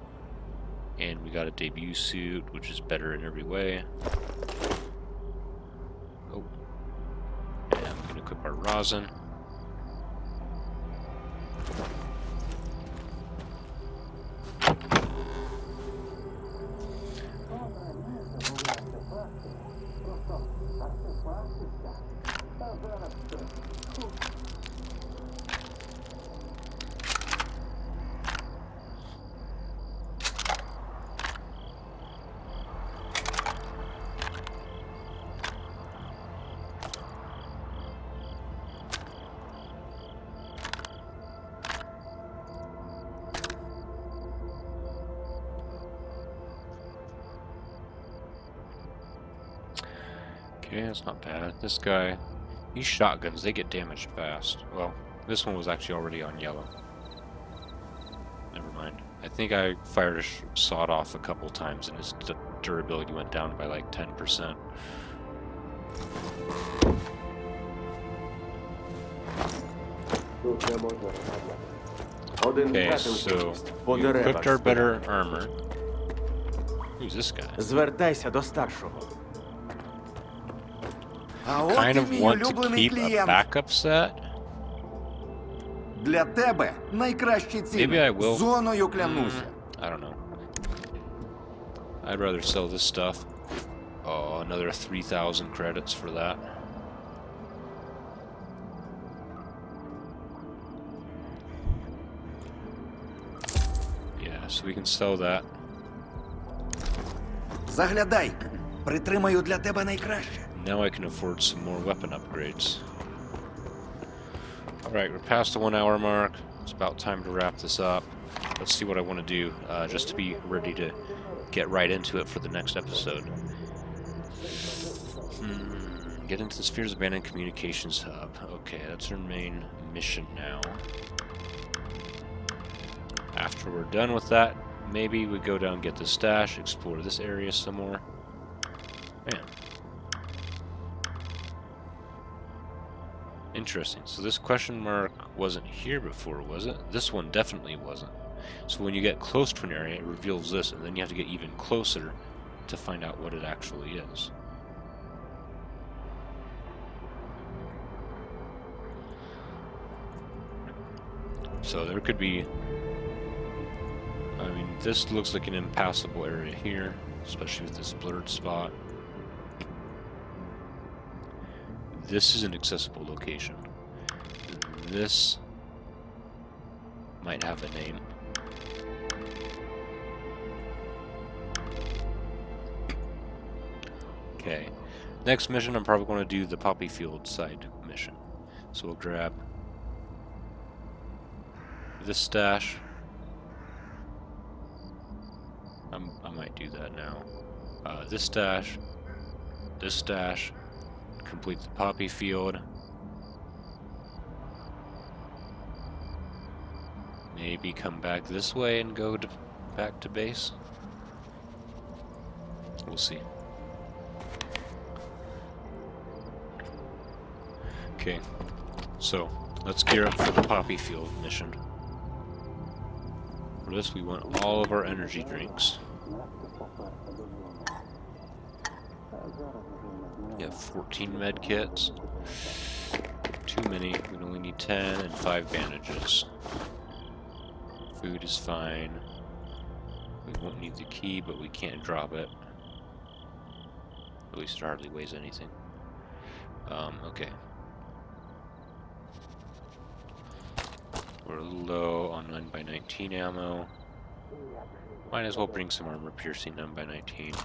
And we got a debut suit, which is better in every way. Oh. And I'm gonna equip our rosin. Okay, that's not bad. This guy, these shotguns, they get damaged fast. Well, this one was actually already on yellow. Never mind. I think I fired a sawed off a couple times and its durability went down by like 10%. Okay, so we equipped our better armor. Who's this guy? Звертайся до старшого. А от Kind і of мій want to улюблений keep a клієнт. backup set. Для тебе найкращі Maybe I ціни. will. Зоною клянуся. I don't know. I'd rather sell this stuff. Oh, another 3,000 credits for that. Yeah, so we can sell that. Заглядай. Притримаю для тебе найкраще. Now I can afford some more weapon upgrades. Alright, we're past the 1 hour mark. It's about time to wrap this up. Let's see what I want to do, just to be ready to get right into it for the next episode. Get into the Sphere's Abandoned Communications Hub. Okay, that's our main mission now. After we're done with that, maybe we go down and get the stash, explore this area some more. Man. Interesting. So this question mark wasn't here before, was it? This one definitely wasn't. So when you get close to an area, it reveals this, and then you have to get even closer to find out what it actually is. So there could be, I mean, this looks like an impassable area here, especially with this blurred spot. This is an accessible location. This might have a name. Okay. Next mission, I'm probably going to do the poppy field side mission. So we'll grab this stash. I might do that now. This stash, complete the poppy field. Maybe come back this way and go back to base. We'll see. Okay, so let's gear up for the poppy field mission. For this, we want all of our energy drinks. We have 14 med kits. Too many. We only need 10 and 5 bandages. Food is fine. We won't need the key, but we can't drop it. At least it hardly weighs anything. Okay. We're low on 9x19 ammo. Might as well bring some armor piercing 9x19.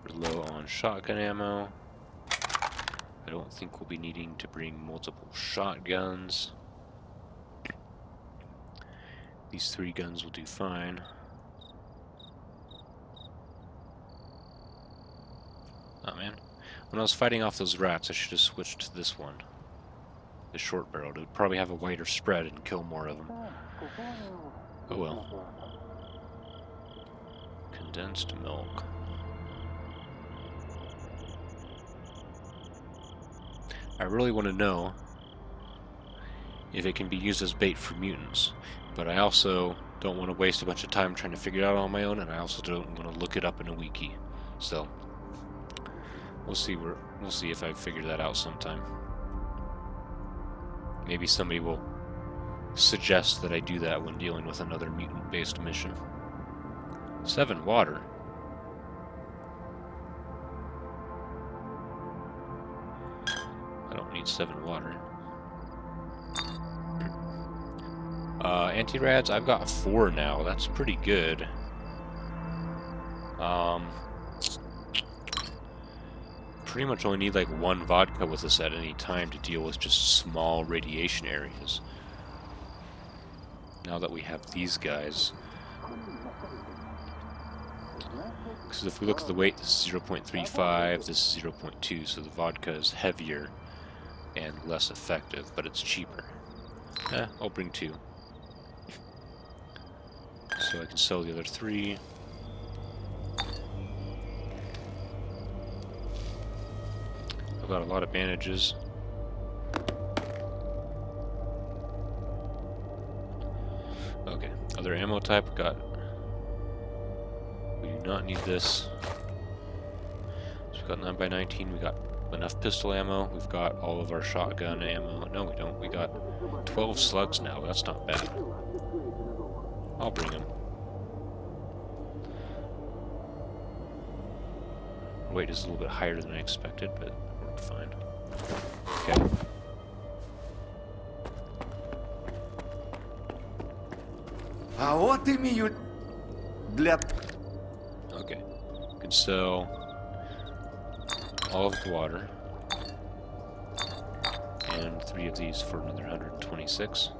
We're low on shotgun ammo. I don't think we'll be needing to bring multiple shotguns. These 3 guns will do fine. Oh man. When I was fighting off those rats, I should have switched to this one. The short barreled. It would probably have a wider spread and kill more of them. Oh well. Condensed milk. I really want to know if it can be used as bait for mutants, but I also don't want to waste a bunch of time trying to figure it out on my own, and I also don't want to look it up in a wiki. So we'll see if I figure that out sometime. Maybe somebody will suggest that I do that when dealing with another mutant-based mission. 7 water. I don't need 7 water. Anti-rads, I've got 4 now. That's pretty good. Pretty much only need like 1 vodka with us at any time to deal with just small radiation areas. Now that we have these guys. Because if we look at the weight, this is 0.35, this is 0.2, so the vodka is heavier and less effective, but it's cheaper. I'll bring 2. So I can sell the other 3. I've got a lot of bandages. Okay, other ammo type, we do not need this. So we've got 9x19, we got enough pistol ammo, we've got all of our shotgun ammo. No, we don't. We got 12 slugs now, that's not bad. I'll bring them. Weight is a little bit higher than I expected, but it worked fine. Okay. А от і мій для... Okay. Can sell all of the water. And 3 of these for another 126.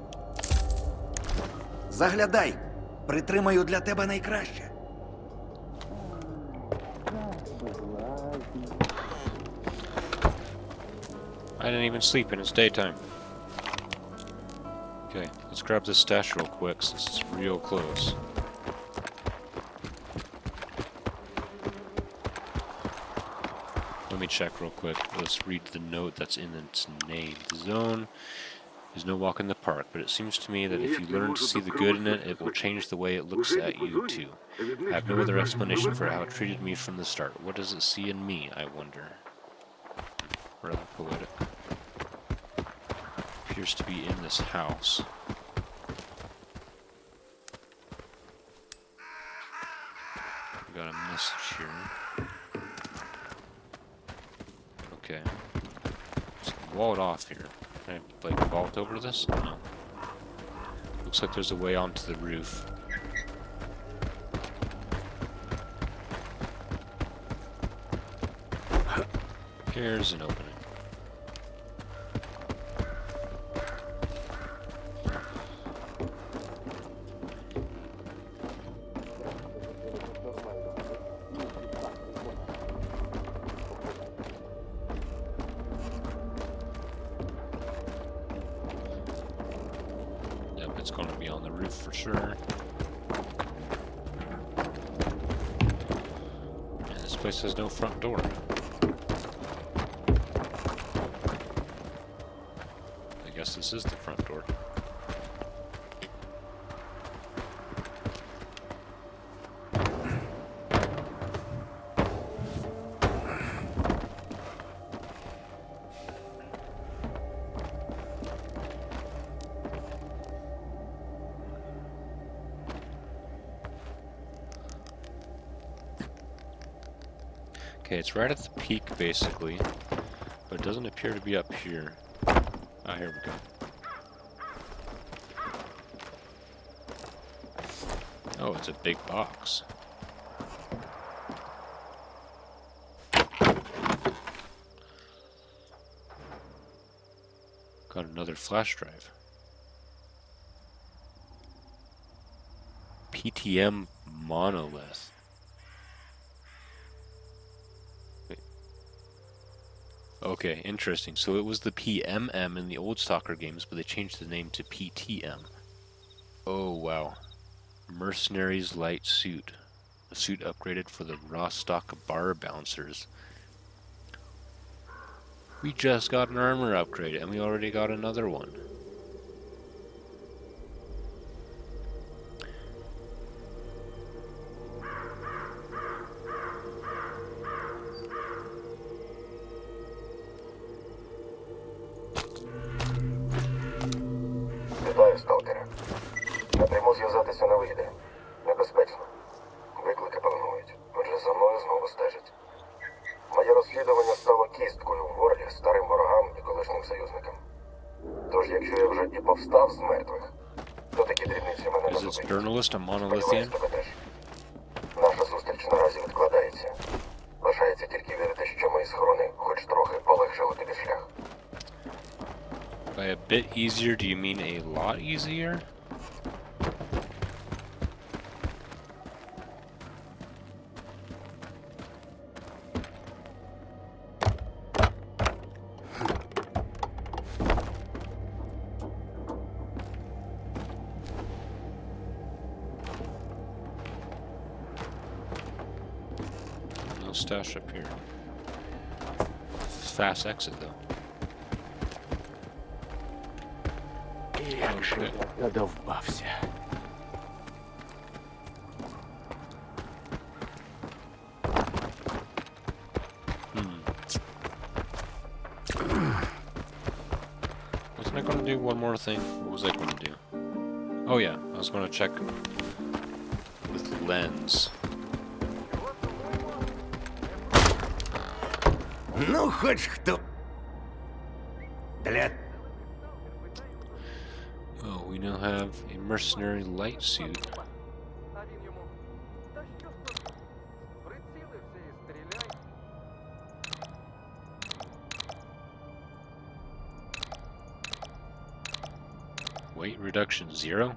Заглядай. Притримаю для тебе найкраще. I didn't even sleep and it's daytime. Okay, let's grab this stash real quick since it's real close. Let me check real quick. Let's read the note that's in its name. The zone is no walk in the park, but it seems to me that if you learn to see the good in it, it will change the way it looks at you, too. I have no other explanation for how it treated me from the start. What does it see in me, I wonder? Rather poetic. Appears to be in this house. We got a message here. Okay. It's walled off here. Can I, like, vault over this? No. Looks like there's a way onto the roof. Here's an opening. Yep, it's going to be on the roof for sure. And this place has no front door. I guess this is the front door. Okay, it's right at the peak, basically, but it doesn't appear to be up here. Ah, here we go. Oh, it's a big box. Got another flash drive. PTM monolith. Okay, interesting. So it was the PMM in the old S.T.A.L.K.E.R games, but they changed the name to PTM. Oh, wow. Mercenary's light suit. A suit upgraded for the Rostock bar bouncers. We just got an armor upgrade, and we already got another one. Вітаю, сталкере. Напряму зв'язатися не вийде. Небезпечно. Виклики пильнують. Отже, за мною знову стежать. Моє розслідування стало кісткою в горлі старим ворогам і колишнім союзникам. Тож, якщо я вже і повстав з мертвих, то такі дрібниці мене не Is this зупинять. journalist a Сподіваюсь, monolithian? тебе теж. Наша зустріч наразі відкладається. Лишається тільки вірити, що мої схорони хоч трохи полегшили тобі шлях. By a bit easier, do you mean a lot easier? No stash up here. Fast exit though. Як же я довбався. Wasn't I going to do one more thing? What was I going to do? Oh yeah, I was going to check with lens. Ну, хоч хто. Для Oh, we now have a mercenary light suit. А він йому. Та що ж тут? Прицілився і стріляй. Weight reduction 0?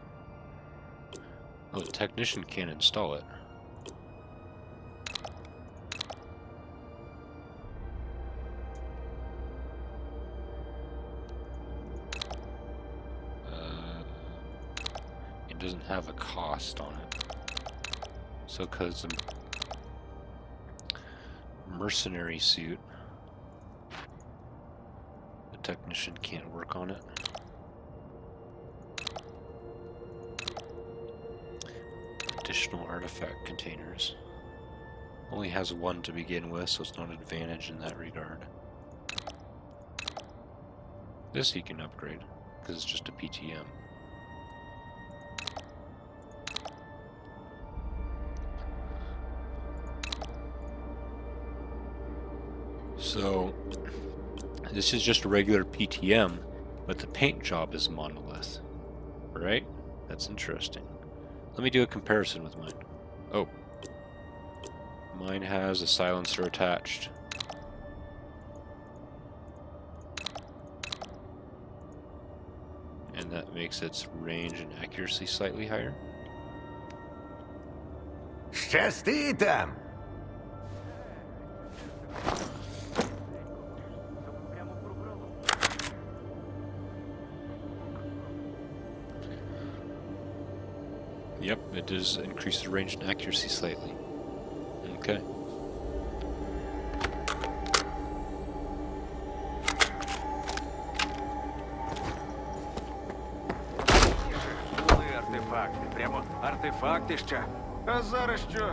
Oh, the technician can't install it. It doesn't have a cost on it. So, because the mercenary suit, the technician can't work on it. additional artifact containers. Only has one to begin with, so it's not an advantage in that regard. This he can upgrade, because it's just a PTM. So, this is just a regular PTM, but the paint job is monolith. Right? That's interesting. Let me do a comparison with mine. Oh. Mine has a silencer attached. And that makes its range and accuracy slightly higher. Щасти там! Yep, it does increase the range and accuracy slightly. Okay. Були артефакти. Прямо артефакти ще. А зараз що?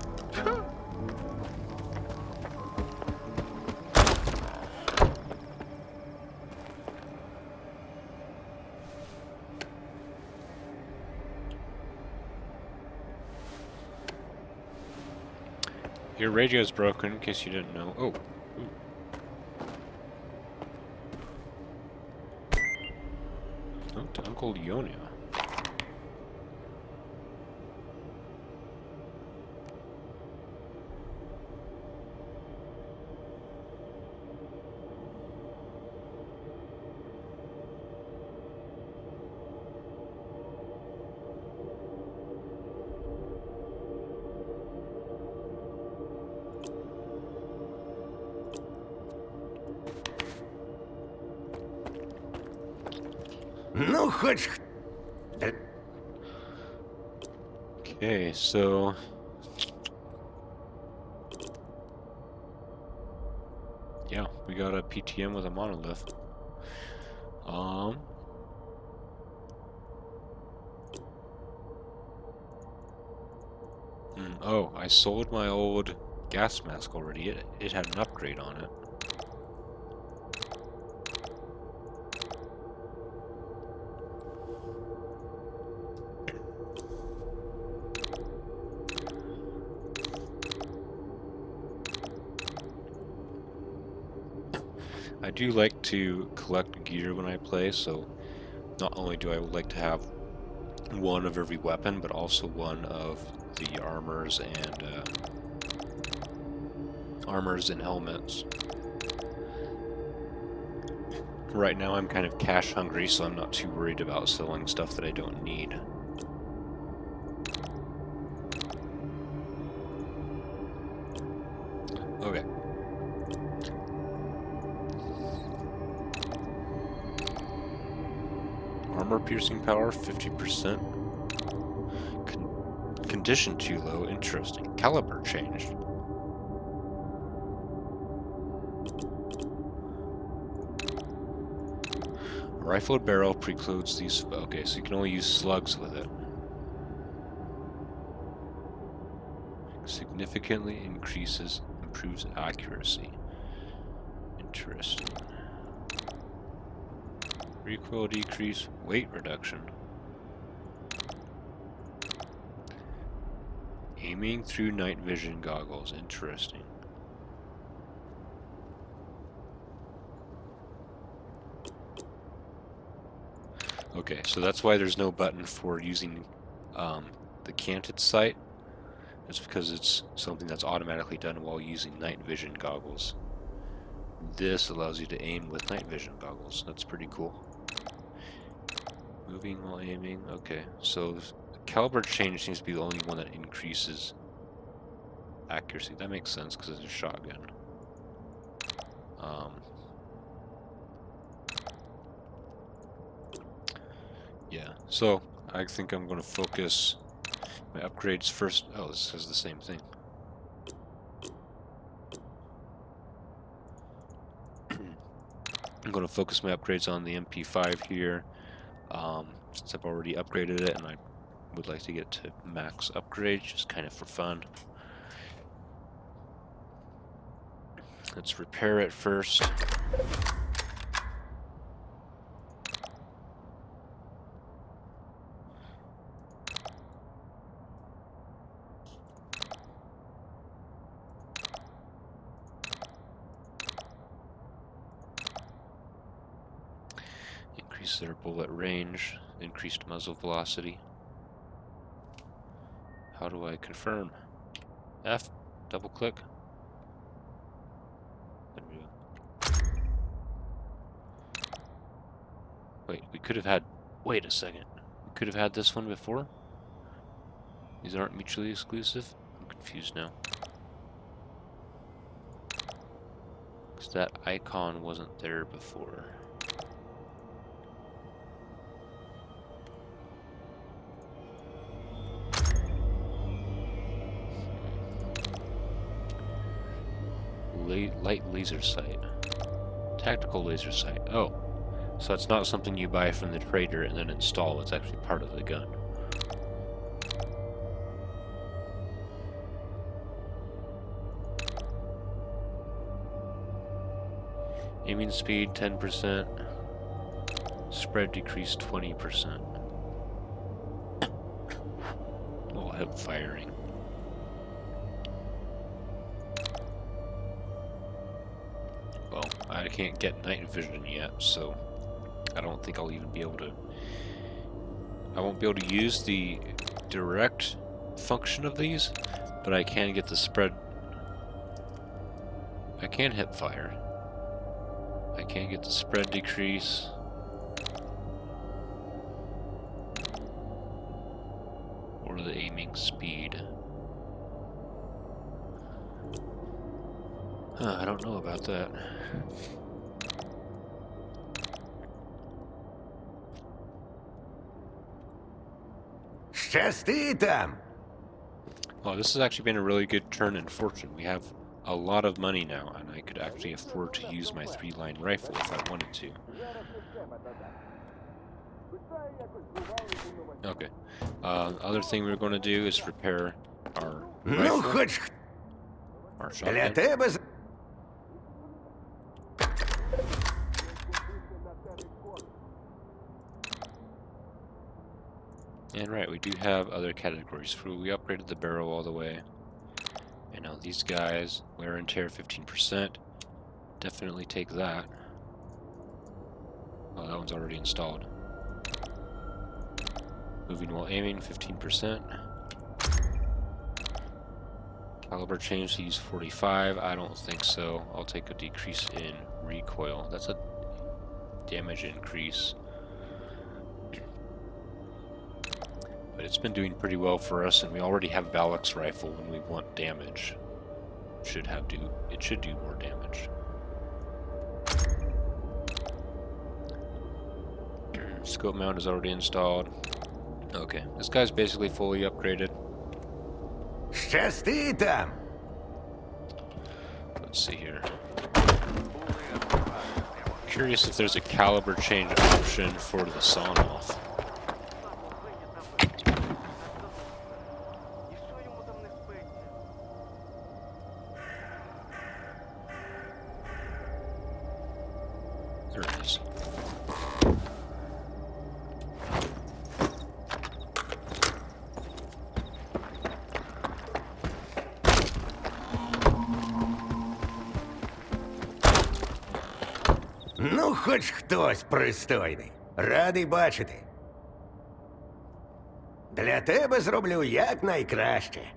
Your radio's broken, in case you didn't know. Oh. Ooh. Oh, to Uncle Leonia. Ну, хоч... Okay, so... Yeah, we got a PTM with a monolith. Oh, I sold my old gas mask already. It had an upgrade on it. I do like to collect gear when I play, so not only do I like to have one of every weapon, but also one of the armors and helmets. Right now I'm kind of cash hungry, so I'm not too worried about selling stuff that I don't need. Okay. Armor piercing power, 50%. Condition too low, interesting. Caliber changed. A rifled barrel precludes these. Okay, so you can only use slugs with it. Significantly improves accuracy. Interesting. Recoil decrease, weight reduction. Aiming through night vision goggles, interesting. Okay, so that's why there's no button for using the canted sight. It's because it's something that's automatically done while using night vision goggles. This allows you to aim with night vision goggles. That's pretty cool. Moving while aiming. Okay, so the caliber change seems to be the only one that increases accuracy. That makes sense because it's a shotgun. Yeah, so I think I'm going to focus my upgrades first. Oh, this says the same thing. I'm going to focus my upgrades on the MP5 here. Since I've already upgraded it and I would like to get to max upgrade, just kind of for fun. Let's repair it first. Increase their bullet range, increased muzzle velocity. How do I confirm? F, double click. There we go. Wait, we could have had, wait a second. We could have had this one before? These aren't mutually exclusive? I'm confused now. Because that icon wasn't there before. Light laser sight. Tactical laser sight. Oh. So it's not something you buy from the trader and then install. It's actually part of the gun. Aiming speed 10%. Spread decreased 20%. Will help firing. Well, I can't get night vision yet, so I don't think I'll even be able to... I won't be able to use the direct function of these, but I can get the spread... I can hip fire. I can get the spread decrease. Or the aiming speed. I don't know about that. Щасти там! Well, this has actually been a really good turn in fortune. We have a lot of money now, and I could actually afford to use my 3-line rifle if I wanted to. Okay. Other thing we're going to do is repair our Ну, rifle, хоч our для shotgun. тебе And right, we do have other categories. We upgraded the barrel all the way. And now these guys, wear and tear 15%. Definitely take that. Oh, that one's already installed. Moving while aiming, 15%. Caliber change to use 45. I don't think so. I'll take a decrease in recoil. That's a damage increase. But it's been doing pretty well for us, and we already have Valek's rifle when we want damage. It should do more damage. Scope mount is already installed. Okay, this guy's basically fully upgraded. щасти там! Let's see here. Curious if there's a caliber change option for the sawn-off. І що йому там не спиться? There it is. Ну, хоч хтось пристойний. Радий бачити. Для тебе зроблю якнайкраще.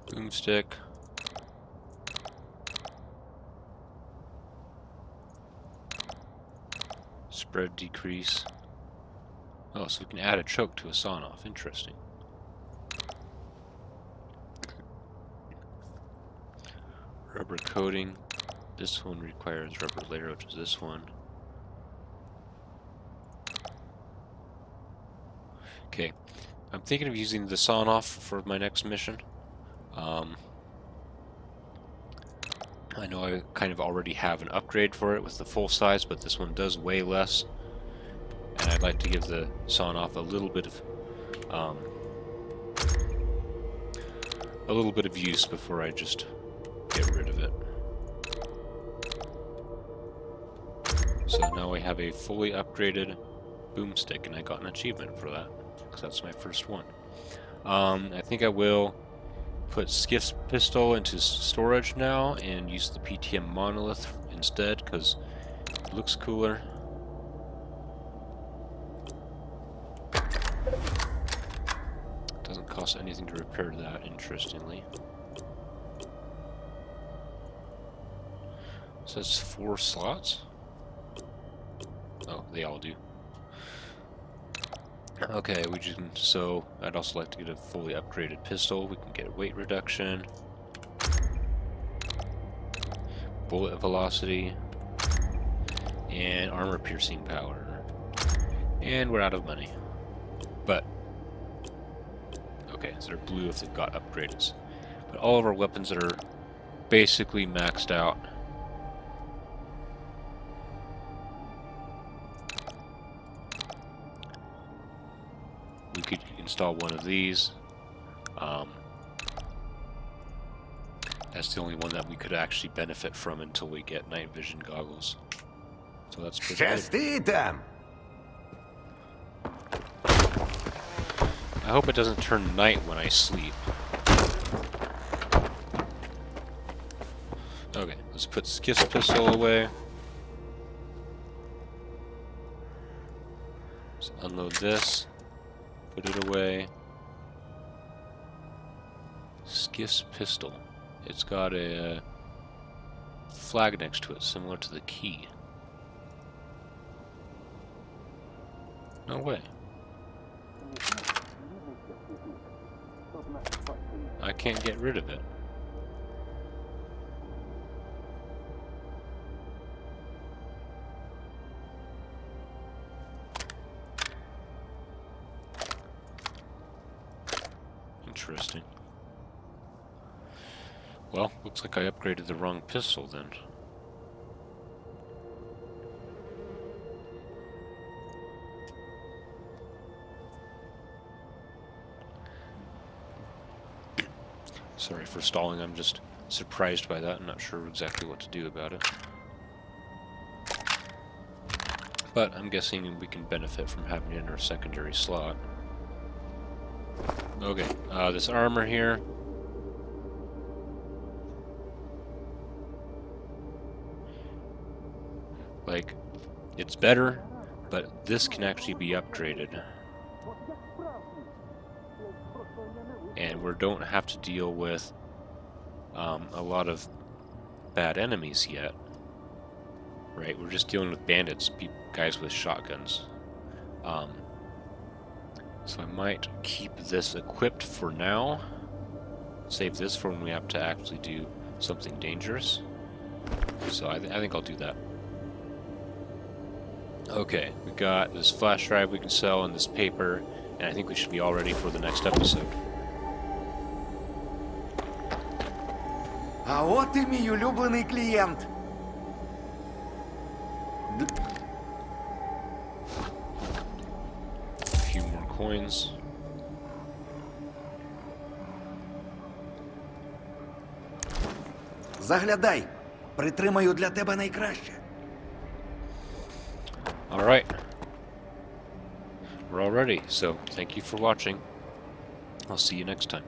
Boomstick. Spread decrease. Oh, so we can add a choke to a sawn-off. Interesting. Rubber coating. This one requires rubber layer, which is this one. Okay, I'm thinking of using the sawn-off for my next mission. I know I kind of already have an upgrade for it with the full size, but this one does weigh less. And I'd like to give the sawn-off a little bit of use before I just get rid of it. So now we have a fully upgraded boomstick, and I got an achievement for that, because that's my first one. I think I will put Skiff's pistol into storage now and use the PTM monolith instead, because it looks cooler. Doesn't cost anything to repair that, interestingly. It says 4 slots. Oh, they all do. Okay, so I'd also like to get a fully upgraded pistol. We can get weight reduction, bullet velocity, and armor piercing power. And we're out of money. But okay, so they're blue if they've got upgrades. But all of our weapons are basically maxed out. We could install one of these. That's the only one that we could actually benefit from until we get night vision goggles. So that's pretty good. Щасти там! I hope it doesn't turn night when I sleep. Okay, let's put Skiff's pistol away. Let's unload this. Put it away. Skiff's pistol. It's got a flag next to it, similar to the key. No way. I can't get rid of it. Interesting. Well, looks like I upgraded the wrong pistol then. Sorry for stalling, I'm just surprised by that. I'm not sure exactly what to do about it. But I'm guessing we can benefit from having it in our secondary slot. Okay, this armor here. Like, it's better, but this can actually be upgraded. And we don't have to deal with a lot of bad enemies yet. Right, we're just dealing with bandits, guys with shotguns. So I might keep this equipped for now. Save this for when we have to actually do something dangerous. So I think I'll do that. Okay, we got this flash drive we can sell and this paper, and I think we should be all ready for the next episode. А от і мій улюблений клієнт. A few more coins. Заглядай. Притримаю для тебе найкраще. Alright. We're all ready, so thank you for watching. I'll see you next time.